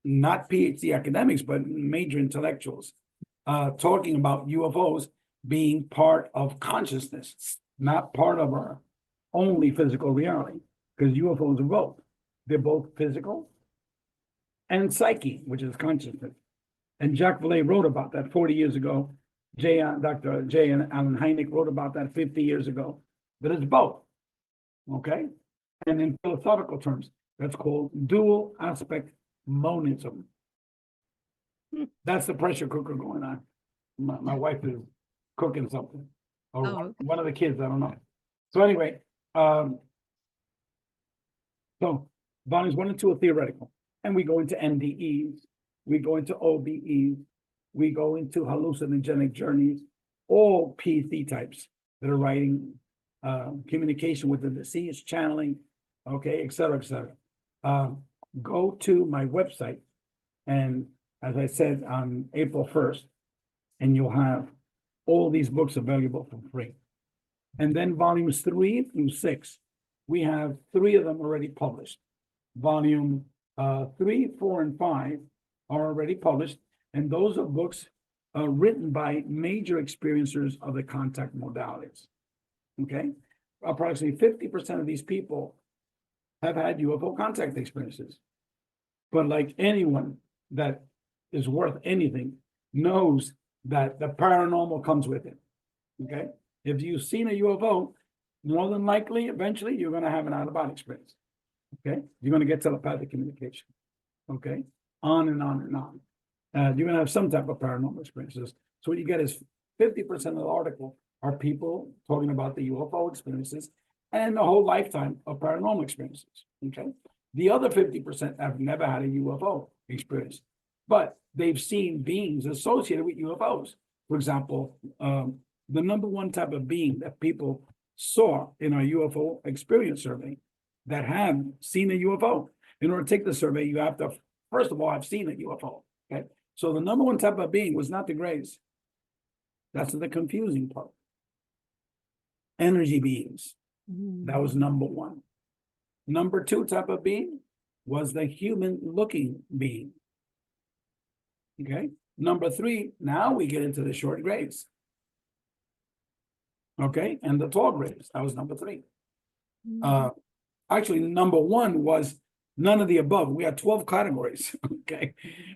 not Ph.D. academics, but major intellectuals talking about UFOs being part of consciousness, not part of our only physical reality, because UFOs are both. They're both physical and psyche, which is consciousness. And Jacques Vallée wrote about that 40 years ago. Dr. J. and Alan Hynek wrote about that 50 years ago. But it's both, okay? And in philosophical terms, that's called dual aspect monism. That's the pressure cooker going on. My wife is cooking something, or Oh, one of the kids, I don't know. So anyway, so volumes 1 and 2 are theoretical, and we go into NDEs, we go into OBEs, we go into hallucinogenic journeys, all Ph.D. types that are writing communication with the deceased, channeling, okay, et cetera, et cetera. Go to my website, and as I said, on April 1st, and you'll have all these books available for free. And then volumes 3 through 6, we have 3 of them already published. Volume 3, 4, and 5 are already published, and those are books written by major experiencers of the contact modalities. Okay, approximately 50% of these people have had UFO contact experiences. But like anyone that is worth anything knows that the paranormal comes with it. Okay, if you've seen a UFO, more than likely, eventually, you're going to have an out-of-body experience. Okay, you're going to get telepathic communication. Okay, on and on and on. You're going to have some type of paranormal experiences. So what you get is 50% of the article are people talking about the UFO experiences and the whole lifetime of paranormal experiences. Okay, the other 50% have never had a UFO experience, but they've seen beings associated with UFOs. For example, the number 1 type of being that people saw in our UFO experience survey that have seen a UFO in order to take the survey, you have to, first of all, I've seen a UFO. Okay. So the number one type of being was not the grays. That's the confusing part. Energy beings. That was number one. Number two type of being was the human looking being. Okay. Number three, now we get into the short grays. Okay. And the tall grays. That was number three. Actually, number one was none of the above. We had 12 categories. Okay.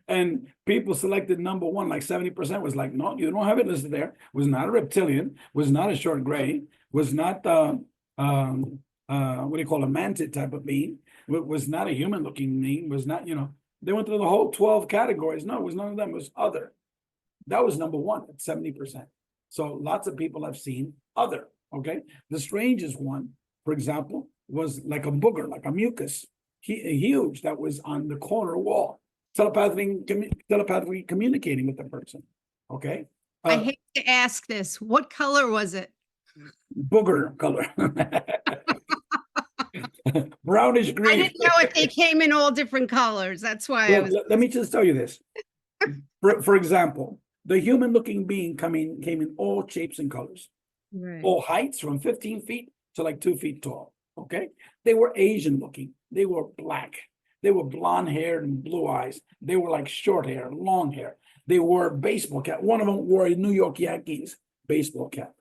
And people selected number one, like 70% was like, no, you don't have it listed there. Was not a reptilian, was not a short gray, was not what do you call a mantid type of being, was not a human looking being, was not, they went through the whole 12 categories. No, it was none of them, it was other. That was number one at 70%. So lots of people have seen other. Okay. The strangest one, for example, was like a booger, like a mucus, huge, that was on the corner wall, telepathically communicating with the person. Okay. I hate to ask this. What color was it? Booger color. Brownish green. I didn't know if they came in all different colors. That's why I was. Let me just tell you this. For example, the human looking being came in all shapes and colors, Right. all heights from 15 feet to like 2 feet tall. Okay. They were Asian looking. They were black. They were blonde haired and blue eyes. They were like short hair, long hair. They wore baseball cap. One of them wore a New York Yankees baseball cap.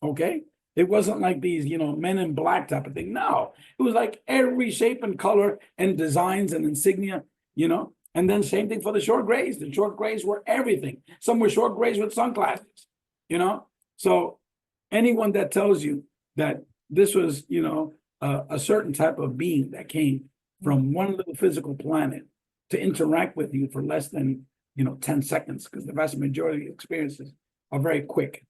Okay. It wasn't like these, men in black type of thing. No, it was like every shape and color and designs and insignia, and then same thing for the short grays. The short grays were everything. Some were short grays with sunglasses, So anyone that tells you that this was, a certain type of being that came from one little physical planet to interact with you for less than, 10 seconds, because the vast majority of experiences are very quick.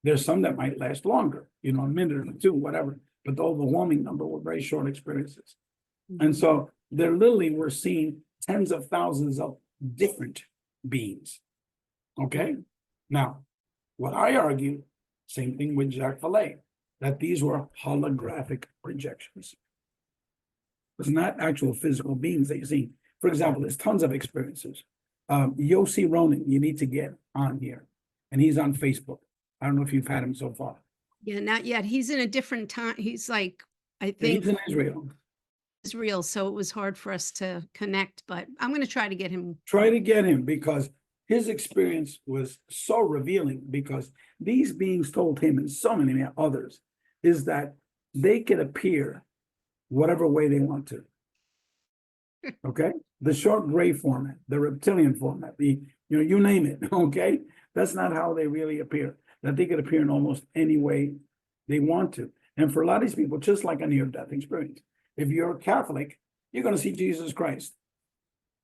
There's some that might last longer, a minute or two, whatever, but the overwhelming number were very short experiences. And so there literally were seen tens of thousands of different beings. Okay. Now, what I argue, same thing with Jacques Vallée, that these were holographic projections. It's not actual physical beings that you see. For example, there's tons of experiences. Yossi Ronan, you need to get on here, and he's on Facebook. I don't know if you've had him so far. Yeah, not yet. He's in a different time. He's like, I Yeah, think he's in Israel. so it was hard for us to connect, but I'm going to try to get him. Try to get him, because his experience was so revealing, because these beings told him, and so many others, is that they could appear whatever way they want to. Okay. The short gray format, the reptilian format, you name it. Okay. That's not how they really appear. That they could appear in almost any way they want to. And for a lot of these people, just like a near-death experience, if you're a Catholic, you're going to see Jesus Christ.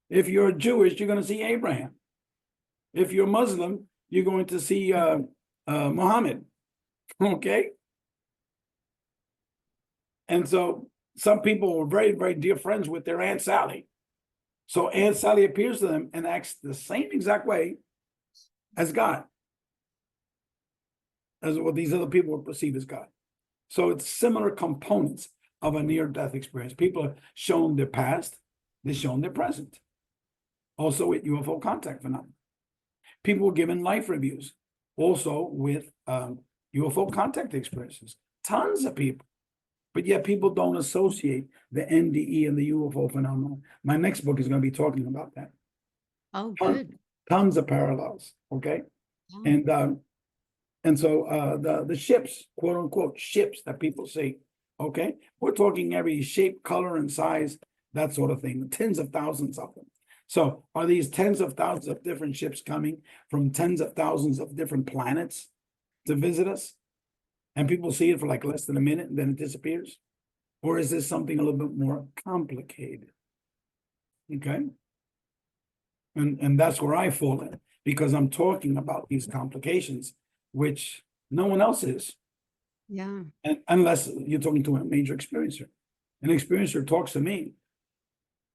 If you're Jewish, you're going to see Abraham. If you're Muslim, you're going to see Muhammad. Okay. And so some people were very, very dear friends with their Aunt Sally. So Aunt Sally appears to them and acts the same exact way as God, as what these other people would perceive as God. So it's similar components of a near-death experience. People have shown their past, they've shown their present. Also with UFO contact phenomena. People were given life reviews, also with UFO contact experiences. Tons of people. But yet people don't associate the NDE and the UFO phenomenon. My next book is going to be talking about that. Oh, good. Tons of parallels. Okay. Yeah. And so the ships, quote unquote, ships that people see, okay, we're talking every shape, color, and size, that sort of thing, tens of thousands of them. So are these tens of thousands of different ships coming from tens of thousands of different planets to visit us? And people see it for like less than a minute and then it disappears? Or is this something a little bit more complicated? Okay. And that's where I fall in, because I'm talking about these complications, which no one else is. Yeah. And unless you're talking to a major experiencer. An experiencer talks to me.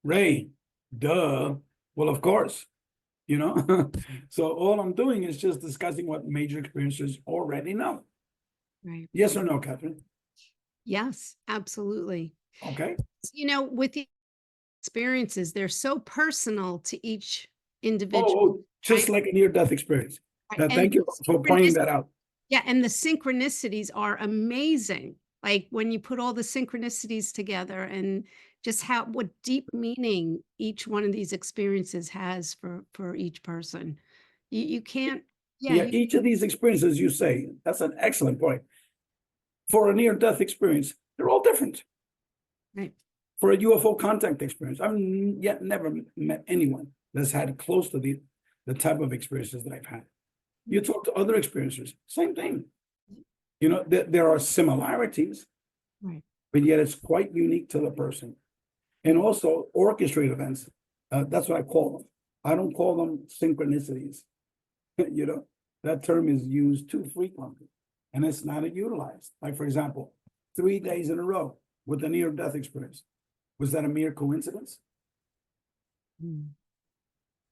Ray, duh. Well, of course, So all I'm doing is just discussing what major experiencers already know. Right. Yes or no, Catherine? Yes, absolutely. Okay. With the experiences, they're so personal to each individual, Just right? like a near-death experience. Right, and Thank you the for pointing synchronis that out. yeah, and the synchronicities are amazing. Like, when you put all the synchronicities together and just how what deep meaning each one of these experiences has for each person. You can't yeah, Yeah, you each of these experiences you say, that's an excellent point. For a near-death experience, they're all different. right, For a UFO contact experience, I've yet never met anyone that's had close to the type of experiences that I've had. You talk to other experiencers, same thing. You know, there are similarities, right. but yet it's quite unique to the person. And also orchestrate events. That's what I call them. I don't call them synchronicities. You know, that term is used too frequently and it's not utilized. Like, for example, 3 days in a row with a near-death experience. Was that a mere coincidence Mm,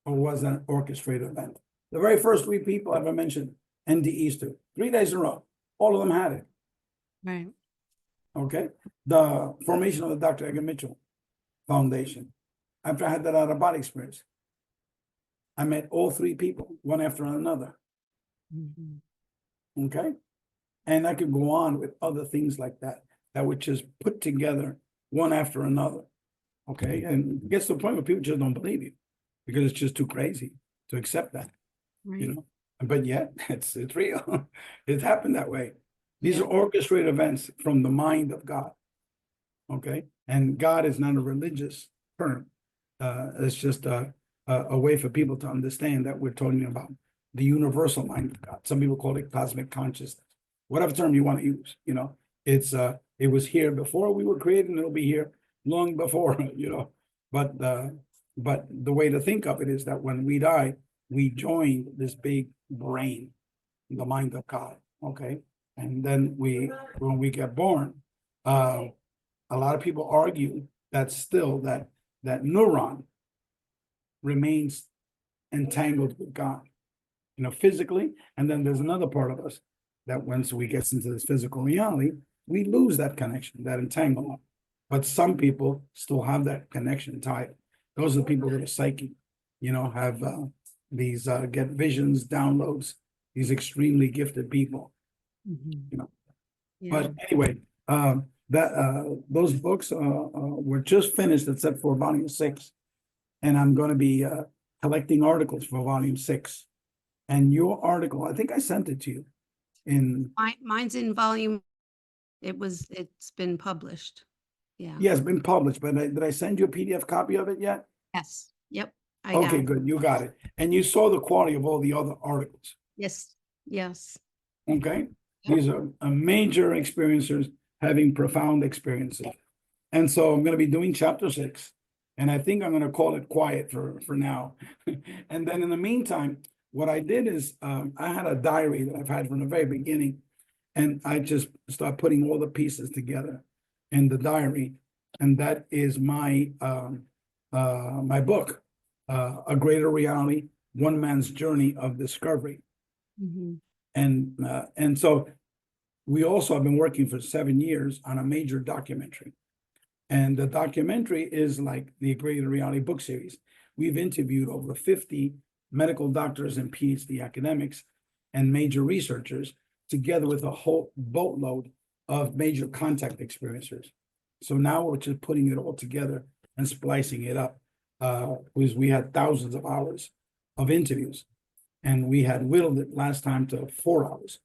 or was that an orchestrated event? The very first three people I ever mentioned NDEs to, 3 days in a row, all of them had it. right. Okay. The formation of the Dr. Edgar Mitchell Foundation. After I had that out of body experience, I met all three people, one after another. Mhm. Okay. And I could go on with other things like that, that would just put together one after another. Okay. And it gets to the point where people just don't believe you because it's just too crazy to accept that, you Right. know. But yet it's real. It happened that way. These Yeah. are orchestrated events from the mind of God. Okay. And God is not a religious term. It's just a way for people to understand that we're talking about the universal mind of God. Some people call it cosmic consciousness, whatever term you want to use. You know, it was here before we were created, and it'll be here long before. You know, but the way to think of it is that when we die, we join this big brain, the mind of God. Okay, and then when we get born, a lot of people argue that still that neuron remains entangled with God, you know, physically. And then there's another part of us that once we get into this physical reality, we lose that connection, that entanglement. But some people still have that connection tied. Those are the people that are psychic, you know, have these get visions, downloads, these extremely gifted people, Mhm. you know. Yeah. But anyway, that those books were just finished except for volume 6. And I'm going to be collecting articles for volume 6. And your article, I think I sent it to you in, Mine's in volume it's been published. Yeah. yeah, it's been published, but did I send you a PDF copy of it yet? Yes. Yep. I got Okay, it. good. You got it. And you saw the quality of all the other articles. Yes. Yes. Okay. Yep. These are major experiencers having profound experiences. And so I'm going to be doing chapter 6. And I think I'm going to call it quiet for now. And then in the meantime, what I did is I had a diary that I've had from the very beginning. And I just start putting all the pieces together in the diary. And that is my book, A Greater Reality, One Man's Journey of Discovery. Mhm. And so we also have been working for 7 years on a major documentary. And the documentary is like the Greater Reality book series. We've interviewed over 50 medical doctors and Ph.D. academics and major researchers, together with a whole boatload of major contact experiencers. So now we're just putting it all together and splicing it up. Because we had thousands of hours of interviews, and we had whittled it last time to 4 hours.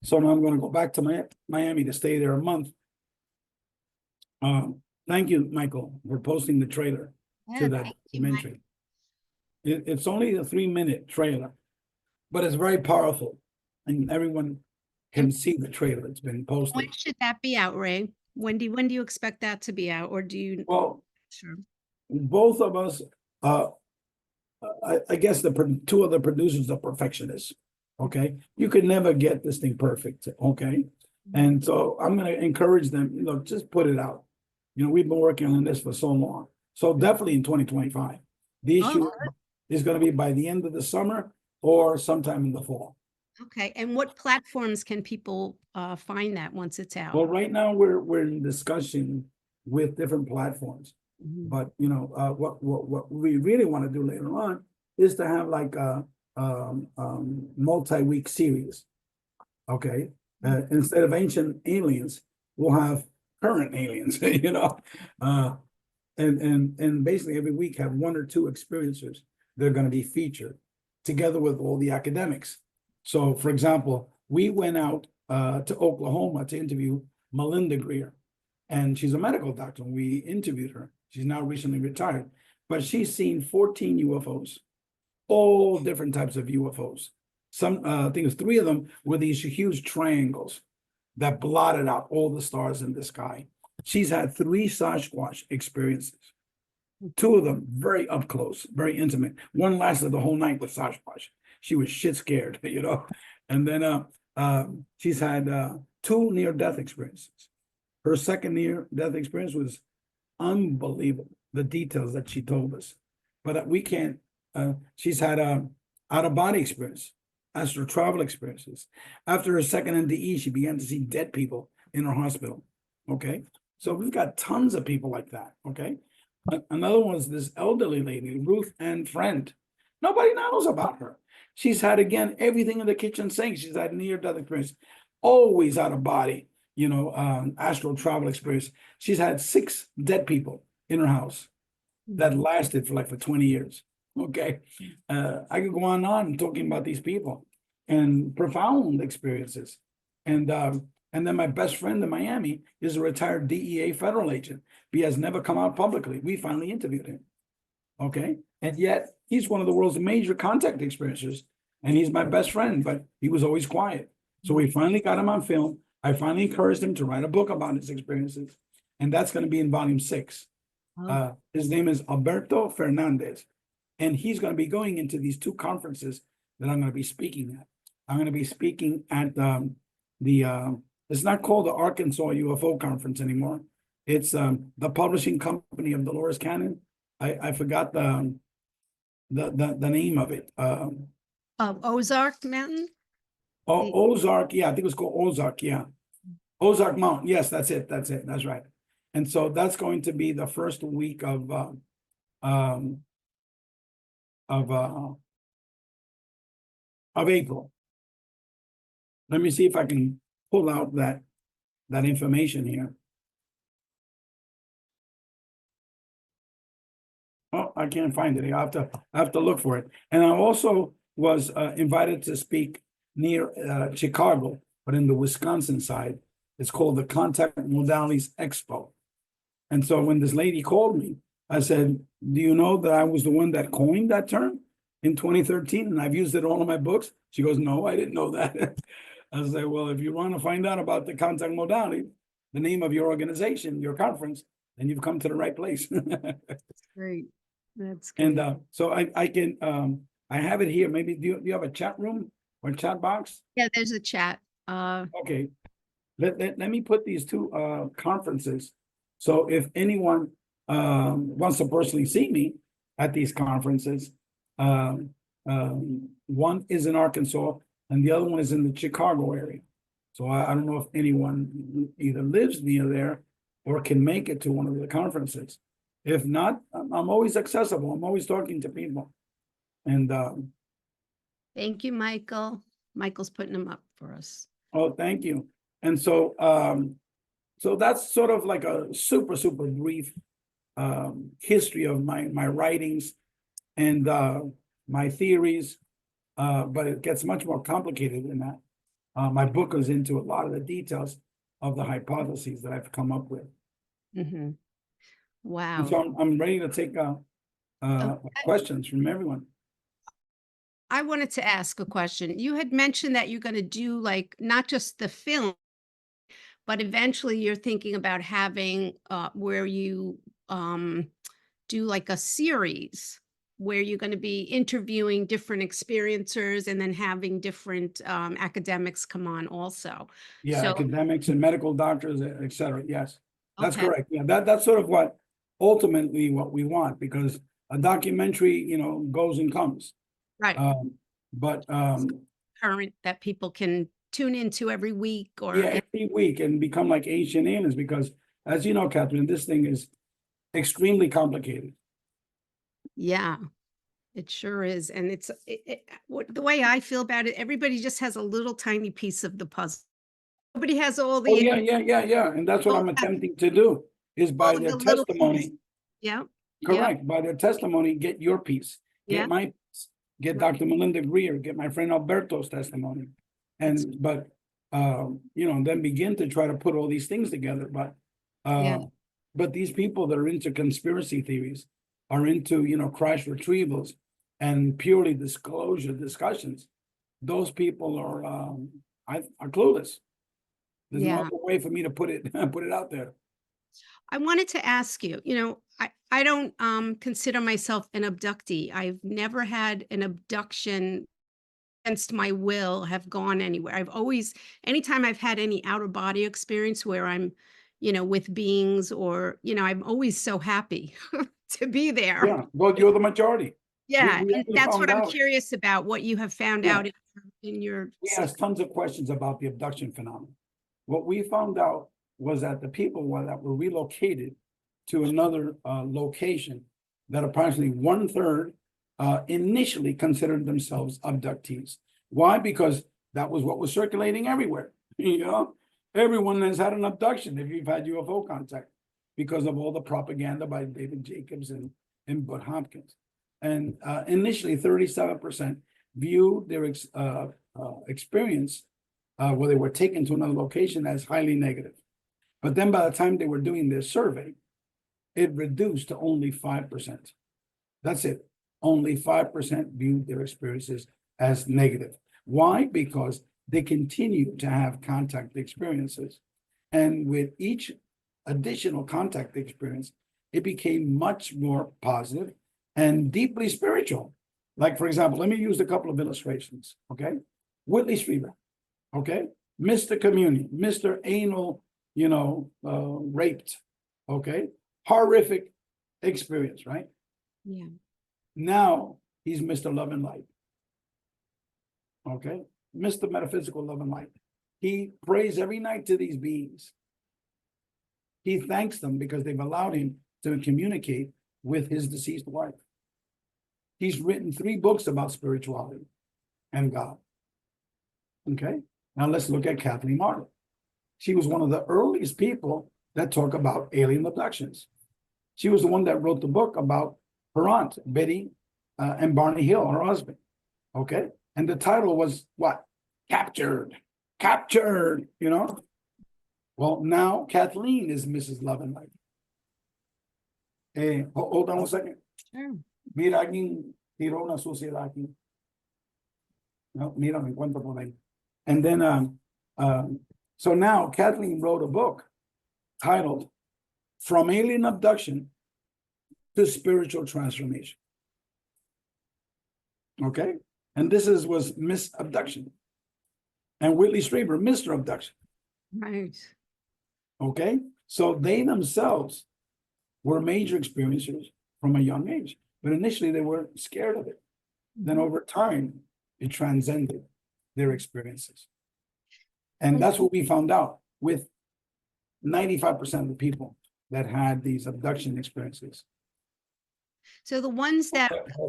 So now I'm going to go back to Miami to stay there a month. Thank you, Michael, for posting the trailer to Yeah, that thank you, Mike. documentary. It's only a 3-minute trailer, but it's very powerful, and everyone And can see the trailer. It's been when posted. should that be out, Ray? When do you expect that to be out, or do you Well, sure? both of us, uh, I guess two of the producers are perfectionists. Okay, you could never get this thing perfect. Okay, and so I'm going to encourage them. You know, just put it out. You know, we've been working on this for so long. So definitely in 2025, the Oh, issue is going to be by the end of the summer or sometime in the fall. okay. And what platforms can people find that once it's out? Well, right now we're in discussion with different platforms. Mhm. But what we really want to do later on is to have like a multi-week series. Okay, instead of ancient aliens, we'll have current aliens. Uh, and basically every week have one or two experiencers that are going to be featured together with all the academics. So, for example, we went out to Oklahoma to interview Melinda Greer, and she's a medical doctor. We interviewed her. She's now recently retired, but she's seen 14 UFOs, all different types of UFOs. Some, I think it was three of them were these huge triangles that blotted out all the stars in the sky. She's had three Sasquatch experiences. Two of them very up close, very intimate. One lasted the whole night with Sasquatch. She was shit scared, And then she's had two near-death experiences. Her second near-death experience was unbelievable, the details that she told us. But we can't, she's had out-of-body experience, astral travel experiences. After her second NDE, she began to see dead people in her hospital. Okay. So we've got tons of people like that. Okay. Another one is this elderly lady, Ruth Ann Friend. Nobody knows about her. She's had, again, everything in the kitchen sink. She's had near-death experience, always out of body, astral travel experience. She's had 6 dead people in her house that lasted for 20 years. Okay. I could go on talking about these people and profound experiences. And then my best friend in Miami is a retired DEA federal agent. He has never come out publicly. We finally interviewed him. Okay. And yet he's one of the world's major contact experiencers. And he's my best friend, but he was always quiet. So we finally got him on film. I finally encouraged him to write a book about his experiences. And that's going to be in volume 6. His name is Alberto Fernandez. And he's going to be going into these 2 conferences that I'm going to be speaking at. I'm going to be speaking at it's not called the Arkansas UFO Conference anymore. It's the publishing company of Dolores Cannon. I forgot the name of it. Ozark Mountain? Ozark, yeah, I think it was called Ozark, yeah. Ozark Mountain, yes, that's it, that's right. And so that's going to be the first week of April. Let me see if I can pull out that information here. Oh, I can't find it. I have to look for it. And I also was invited to speak near Chicago, but in the Wisconsin side. It's called the Contact Modalities Expo. And so when this lady called me, I said, do you know that I was the one that coined that term in 2013 and I've used it in all of my books? She goes, no, I didn't know that. I said, well, if you want to find out about the contact modality, the name of your organization, your conference, then you've come to the right place. Great. That's great. And so I can, I have it here. Maybe do you have a chat room or chat box? Yeah, there's a chat. Okay. Let me put these 2 conferences. So if anyone wants to personally see me at these conferences, one is in Arkansas and the other one is in the Chicago area. So I don't know if anyone either lives near there or can make it to one of the conferences. If not, I'm always accessible. I'm always talking to people. And Thank you, Michael. Michael's putting them up for us. oh, thank you. And so so that's sort of like a super brief history of my writings and my theories, but it gets much more complicated than that. My book goes into a lot of the details of the hypotheses that I've come up with. Mm-hmm. Wow. And so I'm ready to take questions from everyone. I wanted to ask a question. You had mentioned that you're going to do like not just the film, but eventually you're thinking about having where you do like a series where you're going to be interviewing different experiencers and then having different academics come on also. Yeah, So, academics and medical doctors, et cetera. Yes, that's okay, correct. Yeah, that's sort of what ultimately what we want, because a documentary, goes and comes. right. But Current that people can tune into every week or yeah, every week and become like ancient aliens, because as you know, Catherine, this thing is extremely complicated. Yeah, it sure is. And the way I feel about it, everybody just has a little tiny piece of the puzzle. Nobody has Oh, yeah. And that's what all I'm that- attempting to do, is all by of their the little pieces. testimony, Yeah, yeah, correct, by their testimony, get your piece, yeah. get my piece, get Right. Dr. Melinda Greer, get my friend Alberto's testimony. That's, But then begin to try to put all these things together. yeah, But these people that are into conspiracy theories are into, crash retrievals and purely disclosure discussions. Those people are clueless. There's no yeah. other way for me to put it put it out there. I wanted to ask you, I don't consider myself an abductee. I've never had an abduction against my will have gone anywhere. I've always, anytime I've had any out of body experience where I'm, with beings or, I'm always so happy to be there. Yeah, well, you're the majority. Yeah. We And actually that's found what I'm out. curious about, what you have found Yeah, out in your, we asked tons of questions about the abduction phenomenon. What we found out was that the people that were relocated to another location, that approximately 1/3 initially considered themselves abductees. Why? Because that was what was circulating everywhere. Everyone has had an abduction if you've had UFO contact, because of all the propaganda by David Jacobs and Bud Hopkins. And initially, 37% viewed their experience where they were taken to another location as highly negative. But then by the time they were doing their survey, it reduced to only 5%. That's it. Only 5% viewed their experiences as negative. Why? Because they continue to have contact experiences. And with each additional contact experience, it became much more positive and deeply spiritual. Like, for example, let me use a couple of illustrations. Okay. Whitley Strieber. Okay. Mr. Communion, Mr. Anal, raped. Okay. Horrific experience, right? yeah. Now he's Mr. Love and Light. Okay. Mr. Metaphysical Love and Light. He prays every night to these beings. He thanks them because they've allowed him to communicate with his deceased wife. He's written 3 books about spirituality and God. Okay. Now let's look at Kathleen Martin. She was one of the earliest people that talk about alien abductions. She was the one that wrote the book about her aunt, Betty, and Barney Hill, her husband. Okay. And the title was what? Captured. Captured, Well, now Kathleen is Mrs. Love and Light. Hold on 1 second. Sure. Mira, alguien tiró una suciedad aquí. No, mira, me encuentro por ahí. And then, so now Kathleen wrote a book titled From Alien Abduction to Spiritual Transformation. Okay. And this was Miss Abduction. And Whitley Strieber, Mr. Abduction. Right. Okay. So they themselves were major experiencers from a young age. But initially they were scared of it. Then over time, it transcended their experiences. And that's what we found out with 95% of the people that had these abduction experiences. So the ones that kind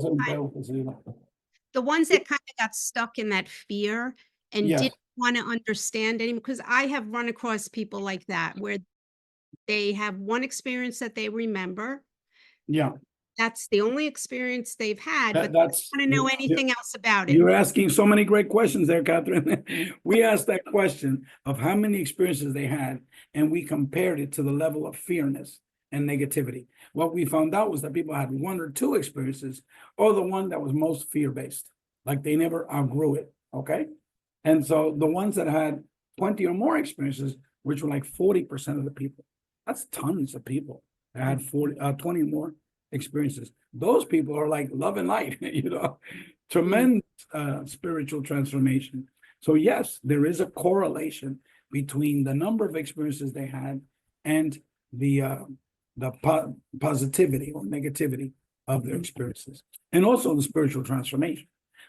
of got stuck in that fear and Yes. didn't want to understand anymore, because I have run across people like that where they have one experience that they remember. Yeah. That's the only experience they've had, but they That's don't want to know anything else about it. You're asking so many great questions there, Catherine. We asked that question of how many experiences they had, and we compared it to the level of fearness and negativity. What we found out was that people had 1 or 2 experiences, or the one that was most fear-based, like they never outgrew it. Okay. And so the ones that had 20 or more experiences, which were like 40% of the people, that's tons of people that had 20 or more experiences. Those people are like love and light, tremendous spiritual transformation. So yes, there is a correlation between the number of experiences they had and the positivity or negativity of their experiences, and also the spiritual transformation.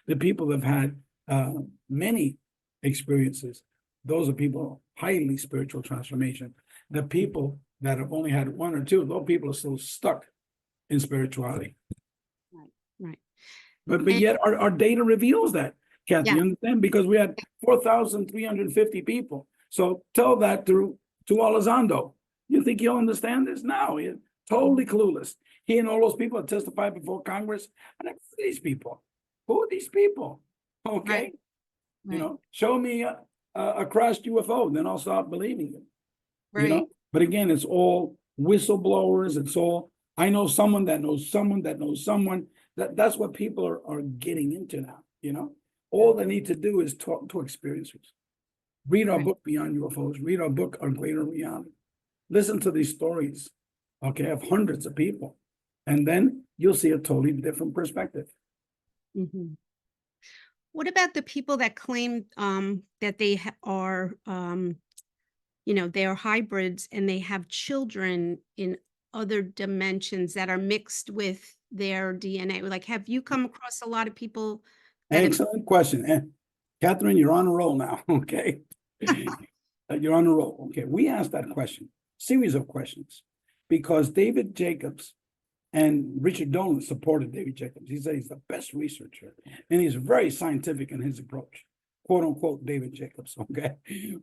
The people that have had many experiences, those are people highly spiritual transformation. The people that have only had one or two, those people are still stuck in spirituality. Right. Right. But And yet our data reveals that, Kathy, yeah. you understand? Because we had 4,350 people. So tell that to Elizondo. You think he'll understand this? No, he's totally clueless. He and all those people that testified before Congress. And these people, who are these people? Okay, Right. you Right. know, show me a crashed UFO, then I'll stop believing it. You Right. know, but again, it's all whistleblowers. It's all, I know someone that knows someone that knows someone. That's what people are getting into now. You know, all they need to do is talk to experiencers. Read our Right. book Beyond UFOs. Read our book On Greater Reality. Listen to these stories, okay, of hundreds of people, and then you'll see a totally different perspective. Mhm. What about the people that claim that they are, they are hybrids and they have children in other dimensions that are mixed with their DNA? Like, have you come across a lot of people that have? Excellent question. And Catherine, you're on a roll now, okay? You're on a roll. Okay, we asked that question, series of questions, because David Jacobs and Richard Dolan supported David Jacobs. He said he's the best researcher, and he's very scientific in his approach, quote unquote, David Jacobs, okay?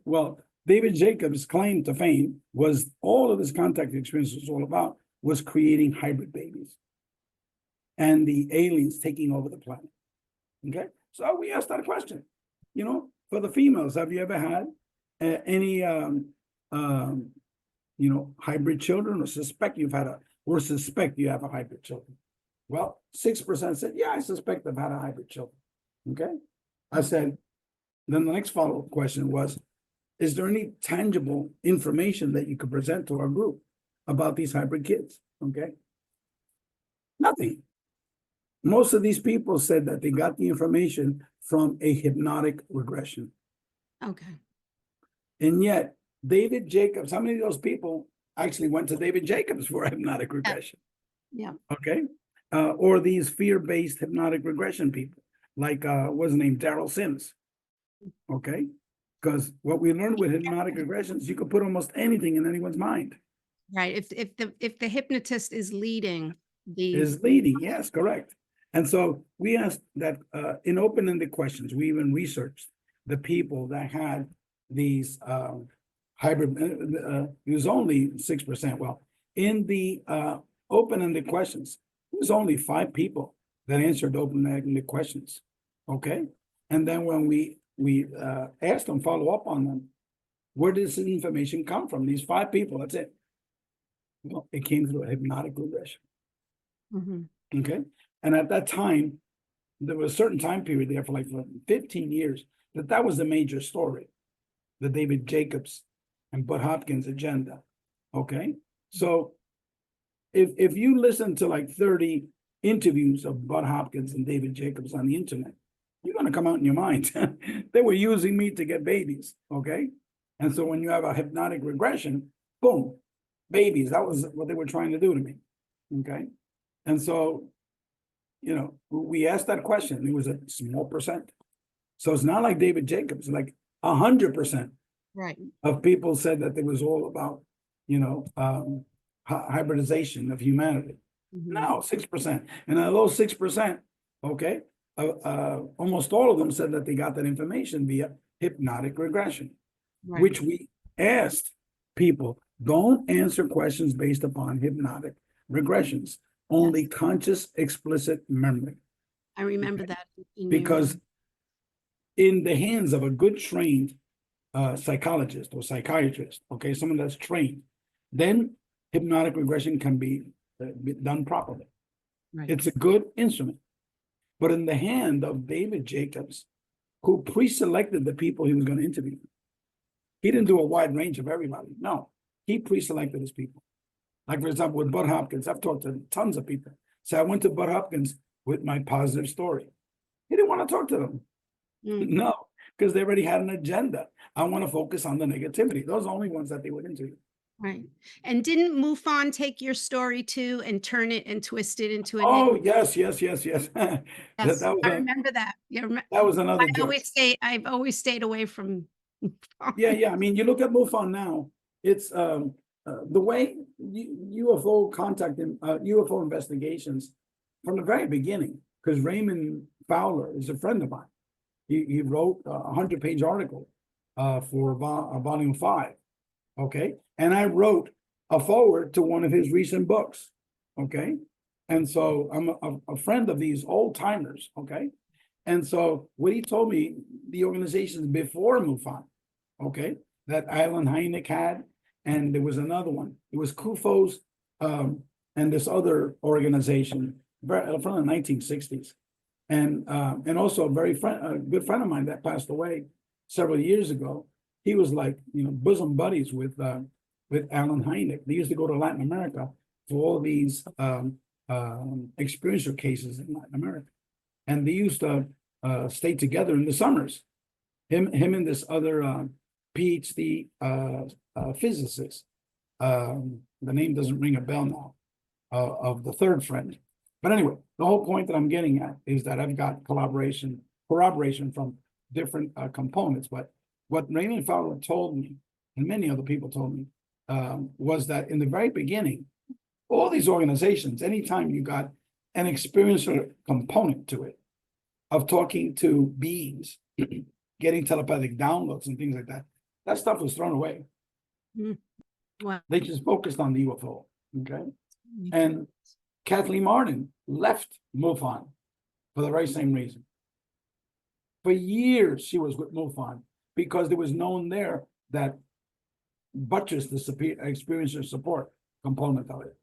Well, David Jacobs' claim to fame was all of his contact experience was all about was creating hybrid babies and the aliens taking over the planet, okay? So we asked that question, you know, for the females, have you ever had any, hybrid children, or suspect you've had or suspect you have a hybrid children? Well, 6% said, yeah, I suspect I've had a hybrid children. Okay. I said, then the next follow-up question was, is there any tangible information that you could present to our group about these hybrid kids? Okay. Nothing. Most of these people said that they got the information from a hypnotic regression. Okay. And yet, David Jacobs, how many of those people actually went to David Jacobs for a hypnotic regression? Yeah. Okay. Or these fear-based hypnotic regression people, like what's his name, Daryl Sims. Okay. Because what we learned with hypnotic regressions, you could put almost anything in anyone's mind. Right. If the hypnotist is leading the. Is leading, yes, correct. And so we asked that in open-ended questions, we even researched the people that had these hybrid, it was only 6%. Well, in the open-ended questions, it was only 5 people that answered open-ended questions. Okay. And then when we asked them, follow up on them, where did this information come from? These 5 people, that's it. Well, it came through a hypnotic regression. Mhm. Okay. And at that time, there was a certain time period there for 15 years that was the major story, the David Jacobs and Bud Hopkins agenda. Okay. So if you listen to 30 interviews of Bud Hopkins and David Jacobs on the internet, you're going to come out in your mind. They were using me to get babies. Okay. And so when you have a hypnotic regression, boom, babies, that was what they were trying to do to me. Okay. And so, we asked that question. It was a small percent. So it's not like David Jacobs, like 100% Right. of people said that it was all about, hybridization of humanity. Mhm. No, 6%. And of those 6%, okay, almost all of them said that they got that information via hypnotic regression, Right. which we asked people, don't answer questions based upon hypnotic regressions, only conscious, explicit memory. I remember that in your. Because in the hands of a good trained psychologist or psychiatrist, okay, someone that's trained, then hypnotic regression can be done properly. Right. It's a good instrument. But in the hand of David Jacobs, who pre-selected the people he was going to interview, he didn't do a wide range of everybody. No, he pre-selected his people. Like, for example, with Bud Hopkins, I've talked to tons of people. So I went to Bud Hopkins with my positive story. He didn't want to talk to them. Mm. No, because they already had an agenda. I want to focus on the negativity. Those are the only ones that they would interview. Right. And didn't MUFON take your story too and turn it and twist it into a Oh, yes. That Yes, was I remember that. Yeah, that was another joke. I've always stayed away from. Yeah. I mean, you look at MUFON now, it's the way UFO contact and UFO investigations from the very beginning, because Raymond Fowler is a friend of mine. He wrote a 100-page article for volume 5. Okay. And I wrote a foreword to one of his recent books. Okay. And so I'm a friend of these old timers. Okay. And so what he told me, the organizations before MUFON, okay, that Alan Hynek had, and there was another one. It was CUFOs and this other organization from the 1960s. And also a good friend of mine that passed away several years ago. He was like, bosom buddies with Alan Hynek. They used to go to Latin America for all these experiencer cases in Latin America, and they used to stay together in the summers. Him and this other Ph.D. Physicist. The name doesn't ring a bell now. Of the third friend. But anyway, the whole point that I'm getting at is that I've got corroboration from different components. But what Raymond Fowler told me, and many other people told me, was that in the very beginning, all these organizations, anytime you got an experiencer component to it, of talking to beings, getting telepathic downloads and things like that, that stuff was thrown away. Wow. They just focused on the UFO. Okay. And Kathleen Martin left MUFON for the very same reason. For years, she was with MUFON because there was known there that buttressed the experiencer support component of it.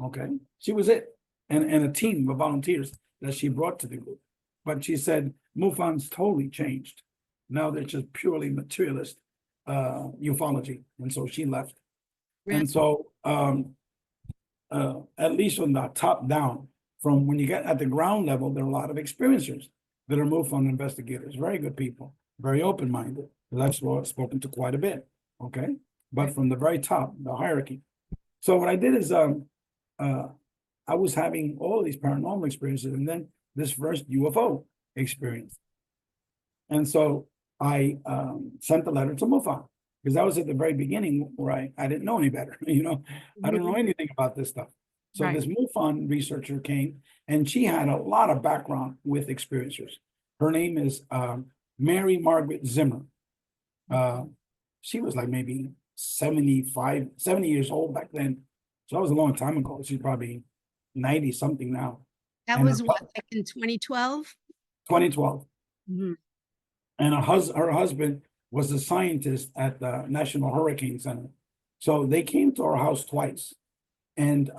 Okay, she was it, and a team of volunteers that she brought to the group. But she said MUFON's totally changed. Now they're just purely materialist ufology, and so she left. Right. And so at least from the top down, from when you get at the ground level, there are a lot of experiencers that are MUFON investigators, very good people, very open-minded, that I've spoken to quite a bit, okay? But from the very top, the hierarchy. So what I did is I was having all these paranormal experiences and then this first UFO experience. And so I sent a letter to MUFON, because that was at the very beginning where I didn't know any better, I don't know anything about this stuff. So Right. this MUFON researcher came, and she had a lot of background with experiencers. Her name is Mary Margaret Zimmer. She was like maybe 70 years old back then. So that was a long time ago. She's probably 90 something now. That And was her- what, like in 2012? 2012. Mhm. And her husband was a scientist at the National Hurricane Center. So they came to our house twice. And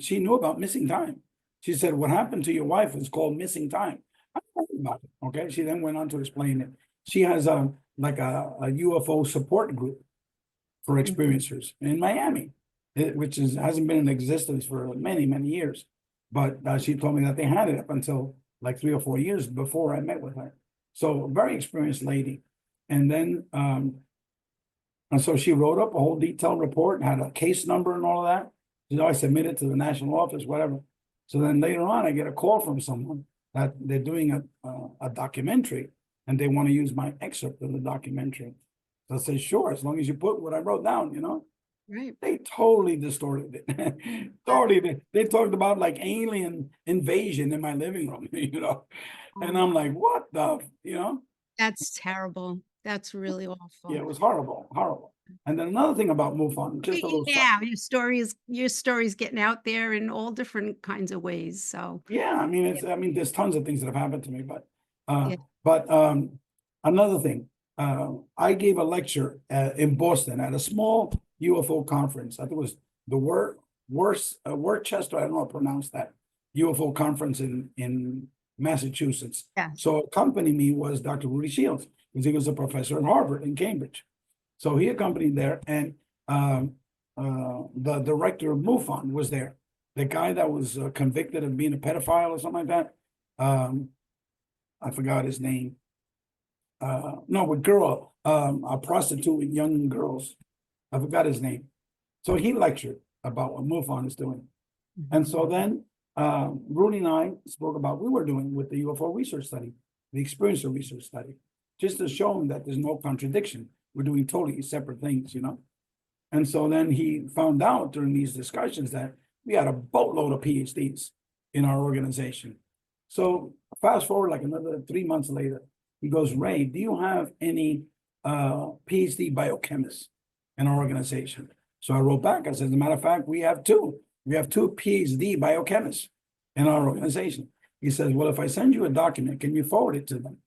she knew about missing time. She said, what happened to your wife is called missing time. I don't know about it. Okay. She then went on to explain it. She has a UFO support group for experiencers in Miami, which hasn't been in existence for many, many years. But she told me that they had it up until like 3 or 4 years before I met with her. So a very experienced lady. And then and so she wrote up a whole detailed report, had a case number and all of that. I submitted to the national office, whatever. So then later on, I get a call from someone that they're doing a documentary and they want to use my excerpt of the documentary. So I said, sure, as long as you put what I wrote down, Right. They totally distorted it. Totally. They talked about like alien invasion in my living room, And I'm like, what the, That's terrible. That's really Yeah, awful. it was horrible, horrible. And then another thing about MUFON, just a little Yeah, your story's getting out there in all different kinds of ways. So Yeah, I mean, there's tons of things that have happened to me, but Yeah. another thing, I gave a lecture in Boston at a small UFO conference. I think it was the Worcester, I don't know how to pronounce that, UFO conference in Massachusetts. Yeah. So accompanying me was Dr. Rudy Shields, because he was a professor at Harvard in Cambridge. So he accompanied there, and the director of MUFON was there. The guy that was convicted of being a pedophile or something like that. I forgot his name. No, a prostitute with young girls. I forgot his name. So he lectured about what MUFON is doing. And so then Rudy and I spoke about what we were doing with the UFO research study, the experiencer research study, just to show him that there's no contradiction. We're doing totally separate things, And so then he found out during these discussions that we had a boatload of PhDs in our organization. So fast forward like another 3 months later, he goes, Ray, do you have any PhD biochemists in our organization? So I wrote back, I said, as a matter of fact, we have two. We have two PhD biochemists in our organization. He says, well, if I send you a document, can you forward it to them?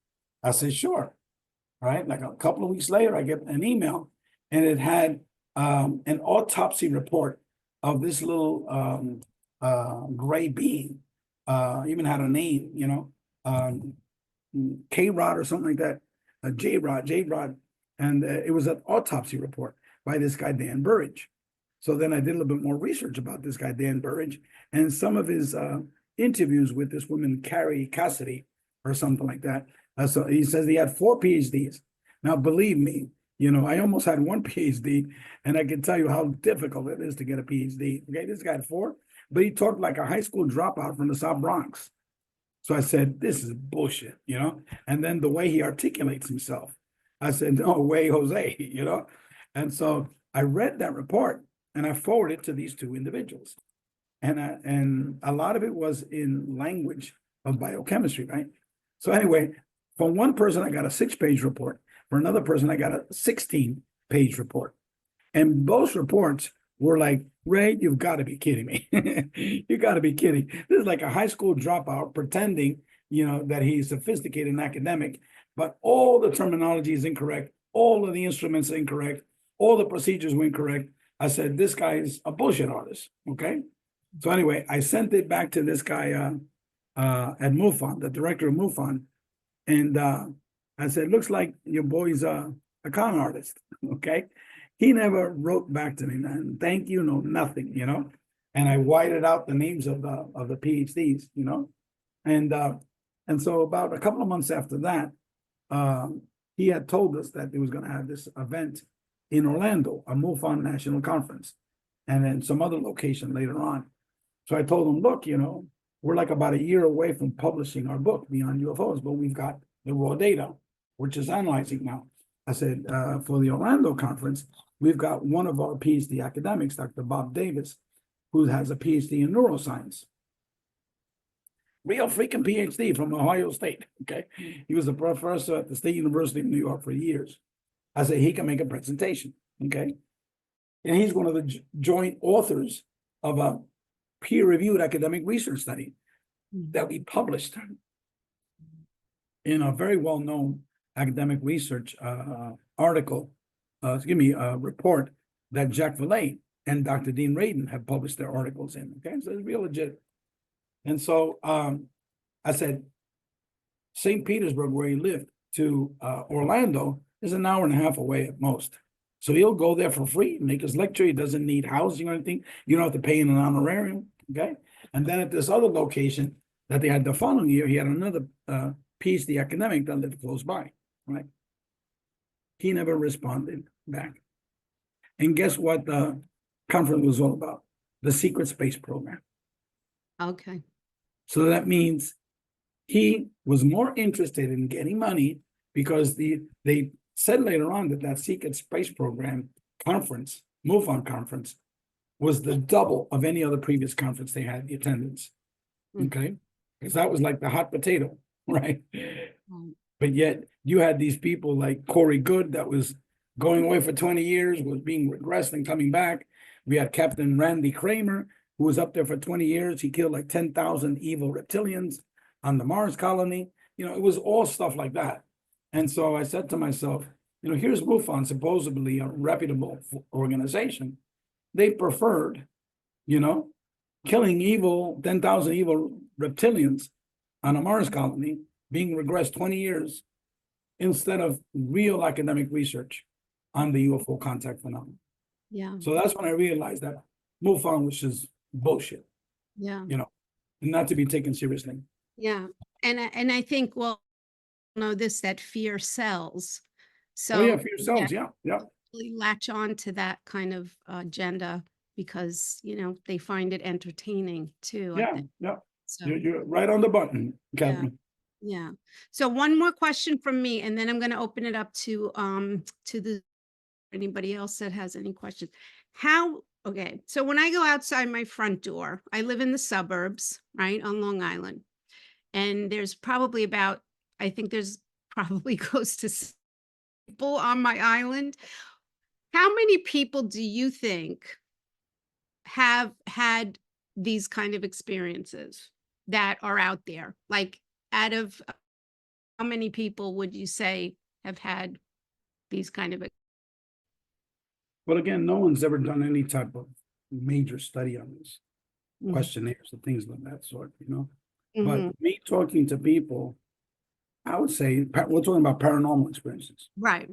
I said, sure. Right. Like a couple of weeks later, I get an email and it had an autopsy report of this little gray being. Even had a name, you know, K-Rod or something like that, J-Rod. And it was an autopsy report by this guy, Dan Burridge. So then I did a little bit more research about this guy, Dan Burridge, and some of his interviews with this woman, Carrie Cassidy, or something like that. So he says he had 4 PhDs. Now, believe me, you know, I almost had 1 PhD, and I can tell you how difficult it is to get a PhD. Okay, this guy had 4, but he talked like a high school dropout from the South Bronx. So I said, this is bullshit, you know? And then the way he articulates himself, I said, no way, Jose, you know? And so I read that report and I forwarded it to these 2 individuals. And a lot of it was in language of biochemistry, right? So anyway, from one person, I got a 6-page report. For another person, I got a 16-page report. And those reports were like, Ray, you've got to be kidding me. You got to be kidding. This is like a high school dropout pretending, you know, that he's sophisticated and academic, but all the terminology is incorrect. All of the instruments are incorrect. All the procedures were incorrect. I said, this guy is a bullshit artist. Okay. So anyway, I sent it back to this guy at MUFON, the director of MUFON. And I said, looks like your boy's a con artist. Okay. He never wrote back to me, man. Thank you, no, nothing, you know. And I whited out the names of the PhDs, you know. And so about a couple of months after that, he had told us that he was going to have this event in Orlando, a MUFON National Conference, and then some other location later on. So I told him, look, you know, we're like about a year away from publishing our book, Beyond UFOs, but we've got the raw data, which is analyzing now. I said, for the Orlando conference, we've got one of our PhD academics, Dr. Bob Davis, who has a PhD in neuroscience. Real freaking PhD from Ohio State, okay? He was a professor at the State University of New York for years. I said, he can make a presentation, okay? And he's one of the joint authors of a peer-reviewed academic research study that we published in a very well-known academic research report that Jacques Vallée and Dr. Dean Radin have published their articles in, okay? So it's real legit. And so I said, St. Petersburg, where he lived, to Orlando is an hour and a half away at most. So he'll go there for free, make his lecture. He doesn't need housing or anything. You don't have to pay in an honorarium, okay? And then at this other location that they had the following year, he had another PhD academic that lived close by, right? He never responded back. And guess what the conference was all about? The secret space program. Okay. So that means he was more interested in getting money because they said later on that secret space program conference, MUFON conference, was the double of any other previous conference they had the attendance. Okay. Because that was like the hot potato, right? But yet you had these people like Corey Good that was going away for 20 years, was being regressed and coming back. We had Captain Randy Kramer, who was up there for 20 years. He killed like 10,000 evil reptilians on the Mars colony. You know, it was all stuff like that. And so I said to myself, you know, here's MUFON, supposedly a reputable organization. They preferred, you know, killing 10,000 evil reptilians on a Mars colony, being regressed 20 years, instead of real academic research on the UFO contact phenomenon. Yeah. So that's when I realized that MUFON was just bullshit. Yeah. You know, not to be taken seriously. Yeah. And I think, well, know this, that fear sells. So Oh yeah, for yourselves, yeah. really latch on to that kind of agenda because, you know, they find it entertaining too, I think. Yeah. So You're right on the button, Catherine. yeah. So one more question from me, and then I'm going to open it up to the Anybody else that has any questions? Okay, so when I go outside my front door, I live in the suburbs, right, on Long Island, and there's probably about, I think there's probably close to people on my island. How many people do you think have had these kind of experiences that are out there? Like, out of how many people would you say have had these kind of Well, again, no one's ever done any type of major study on this, Mhm, questionnaires and things of that sort, you know? But mhm, me talking to people, I would say, we're talking about paranormal experiences. right,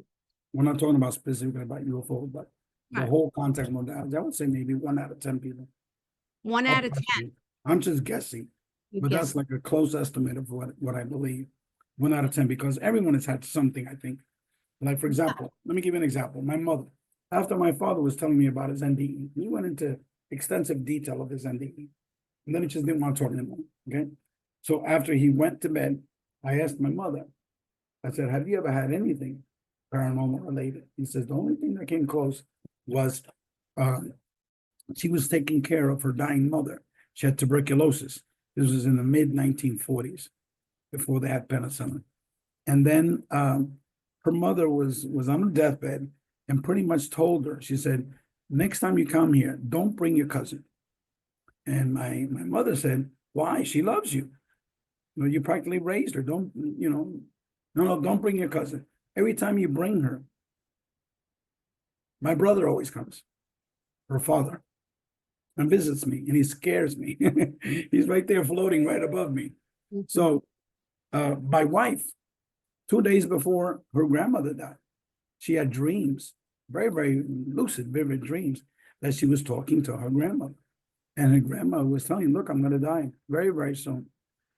We're not talking about specifically about UFO, but the right. whole contact modality, I would say maybe 1 out of 10 people. 1 out of 10, Approximately. I'm just guessing, you but guess. that's like a close estimate of what I believe. 1 out of 10, because everyone has had something, I think. Like, for example, let me give you an example. My mother, after my father was telling me about his NDE, he went into extensive detail of his NDE. And then he just didn't want to talk anymore. Okay. So after he went to bed, I asked my mother, I said, have you ever had anything paranormal related? He says, the only thing that came close was uh, she was taking care of her dying mother. She had tuberculosis. This was in the mid 1940s, before they had penicillin. And then her mother was on her deathbed and pretty much told her, she said, next time you come here, don't bring your cousin. And my mother said, why? She loves you. You practically raised her. Don't, no, don't bring your cousin. Every time you bring her, my brother always comes, her father, and visits me, and he scares me. He's right there floating right above me. Mhm. So my wife, 2 days before her grandmother died, she had dreams, very, very lucid, vivid dreams, that she was talking to her grandmother. And her grandmother was telling, look, I'm going to die very, very soon.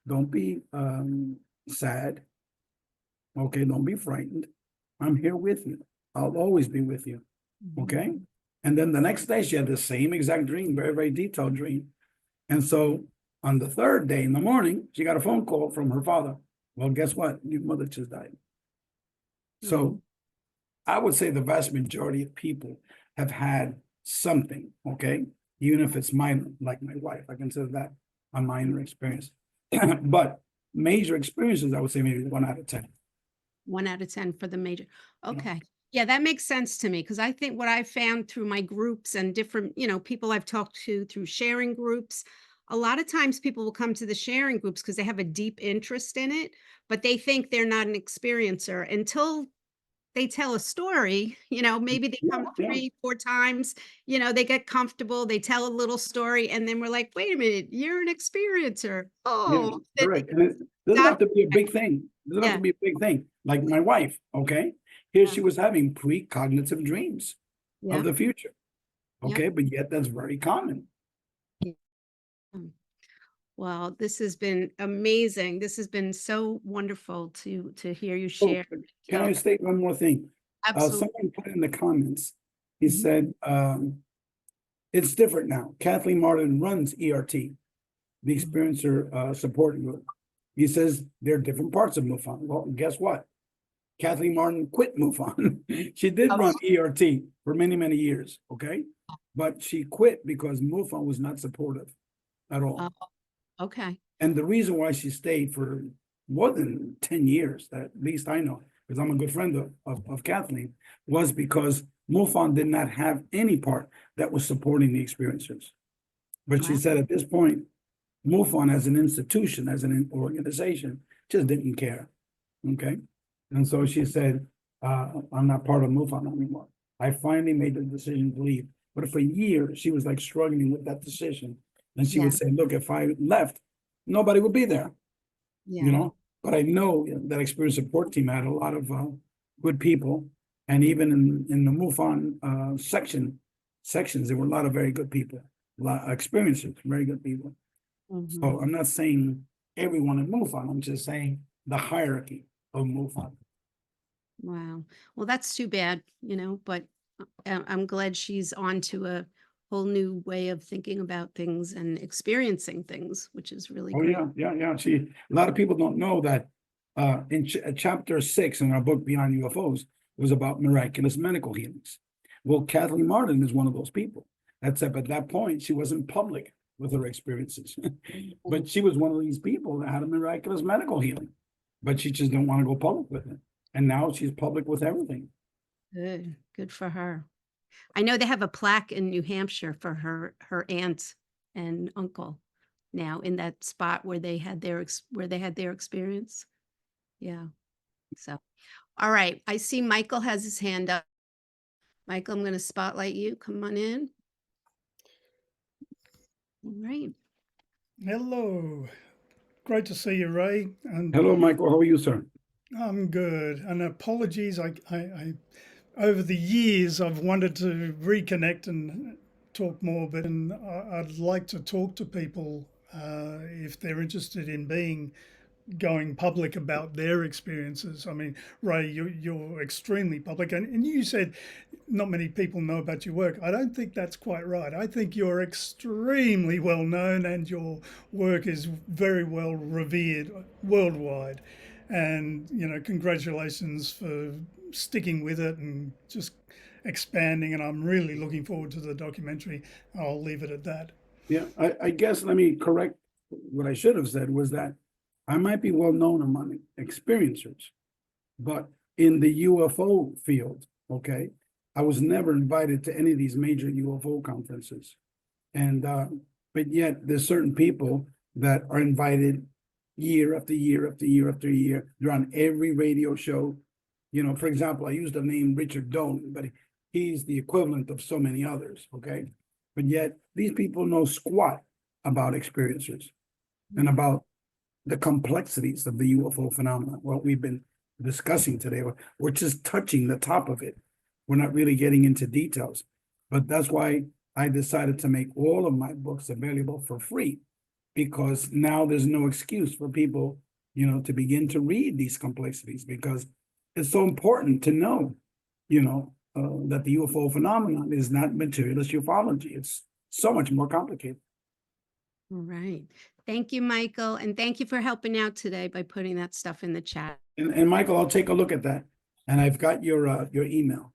Don't be sad. Okay, don't be frightened. I'm here with you. I'll always be with you. Mhm. Okay. And then the next day, she had the same exact dream, very, very detailed dream. And so on the third day in the morning, she got a phone call from her father. Well, guess what? Your mother just died. Mhm. So I would say the vast majority of people have had something, okay? Even if it's minor, like my wife, I consider that a minor experience. But major experiences, I would say maybe 1 out of 10. 1 out of 10 for the major. You know? Okay. Yeah, that makes sense to me because I think what I found through my groups and different, people I've talked to through sharing groups, a lot of times people will come to the sharing groups because they have a deep interest in it, but they think they're not an experiencer until they tell a story, maybe they Yeah, come yeah, 3, 4 times, they get comfortable, they tell a little story, and then we're like, "Wait a minute, you're an experiencer." yeah, Oh, then correct. And it doesn't have that's to be a big thing. It doesn't have to yeah, be a big thing. Like my wife, okay? Here yeah, she was having precognitive dreams of yeah, the future, yep. okay? But yet that's very common. Yeah. Mm. Well, this has been amazing. This has been so wonderful to hear you Oh, share. can So I state one more thing? absolutely. Someone put in the comments, he Mhm. said, it's different now. Kathleen Martin runs ERT, the Mhm. experiencer support group. He says there are different parts of MUFON. Well, guess what? Kathleen Martin quit MUFON. She did Oh, run ERT for many, many years, okay? But she quit because MUFON was not supportive at all. oh, okay. And the reason why she stayed for more than 10 years, at least I know, because I'm a good friend of Kathleen, was because MUFON did not have any part that was supporting the experiencers. But she Wow. said at this point, MUFON as an institution, as an organization, just didn't care. Okay. And so she said, I'm not part of MUFON anymore. I finally made the decision to leave. But for years, she was like struggling with that decision. And she would Yeah, say, look, if I left, nobody would be there, you yeah. know. But I know that experience support team had a lot of good people. And even in the MUFON sections, there were a lot of very good people, a lot of experiencers, very good people. So Mhm. I'm not saying everyone in MUFON, I'm just saying the hierarchy of MUFON. Wow. Well, that's too bad, but I'm glad she's on to a whole new way of thinking about things and experiencing things, which is really Oh, great. yeah, yeah, yeah. See, a lot of people don't know that in chapter 6 in our book Beyond UFOs was about miraculous medical healings. Well, Kathleen Martin is one of those people. Except at that point, she wasn't public with her experiences. But she was one of these people that had a miraculous medical healing. But she just didn't want to go public with it. And now she's public with everything. Good for her. I know they have a plaque in New Hampshire for her aunt and uncle now in that spot where they had their experience. Yeah. So, all right. I see Michael has his hand up. Michael, I'm going to spotlight you. Come on in. All right. Hello. Great to see you, Ray. And Hello, Michael. How are you, sir? I'm good. And apologies, I over the years I've wanted to reconnect and talk more, but I'd like to talk to people if they're interested in going public about their experiences. I mean, Ray, you're extremely public, and you said not many people know about your work. I don't think that's quite right. I think you're extremely well known, and your work is very well revered worldwide. And congratulations for sticking with it and just expanding. And I'm really looking forward to the documentary. I'll leave it at that. Yeah, I guess let me correct what I should have said was that I might be well known among experiencers, but in the UFO field, okay, I was never invited to any of these major UFO conferences. And but yet there's certain people that are invited year after year after year after year. They're on every radio show. For example, I used the name Richard Dolan, but he's the equivalent of so many others, okay? But yet these people know squat about experiencers and about the complexities of the UFO phenomena, what we've been discussing today. We're just touching the top of it. We're not really getting into details. But that's why I decided to make all of my books available for free, because now there's no excuse for people, to begin to read these complexities, because it's so important to know, that the UFO phenomenon is not materialist ufology. It's so much more complicated. All right. Thank you, Michael. And thank you for helping out today by putting that stuff in the chat. And Michael, I'll take a look at that. And I've got your email.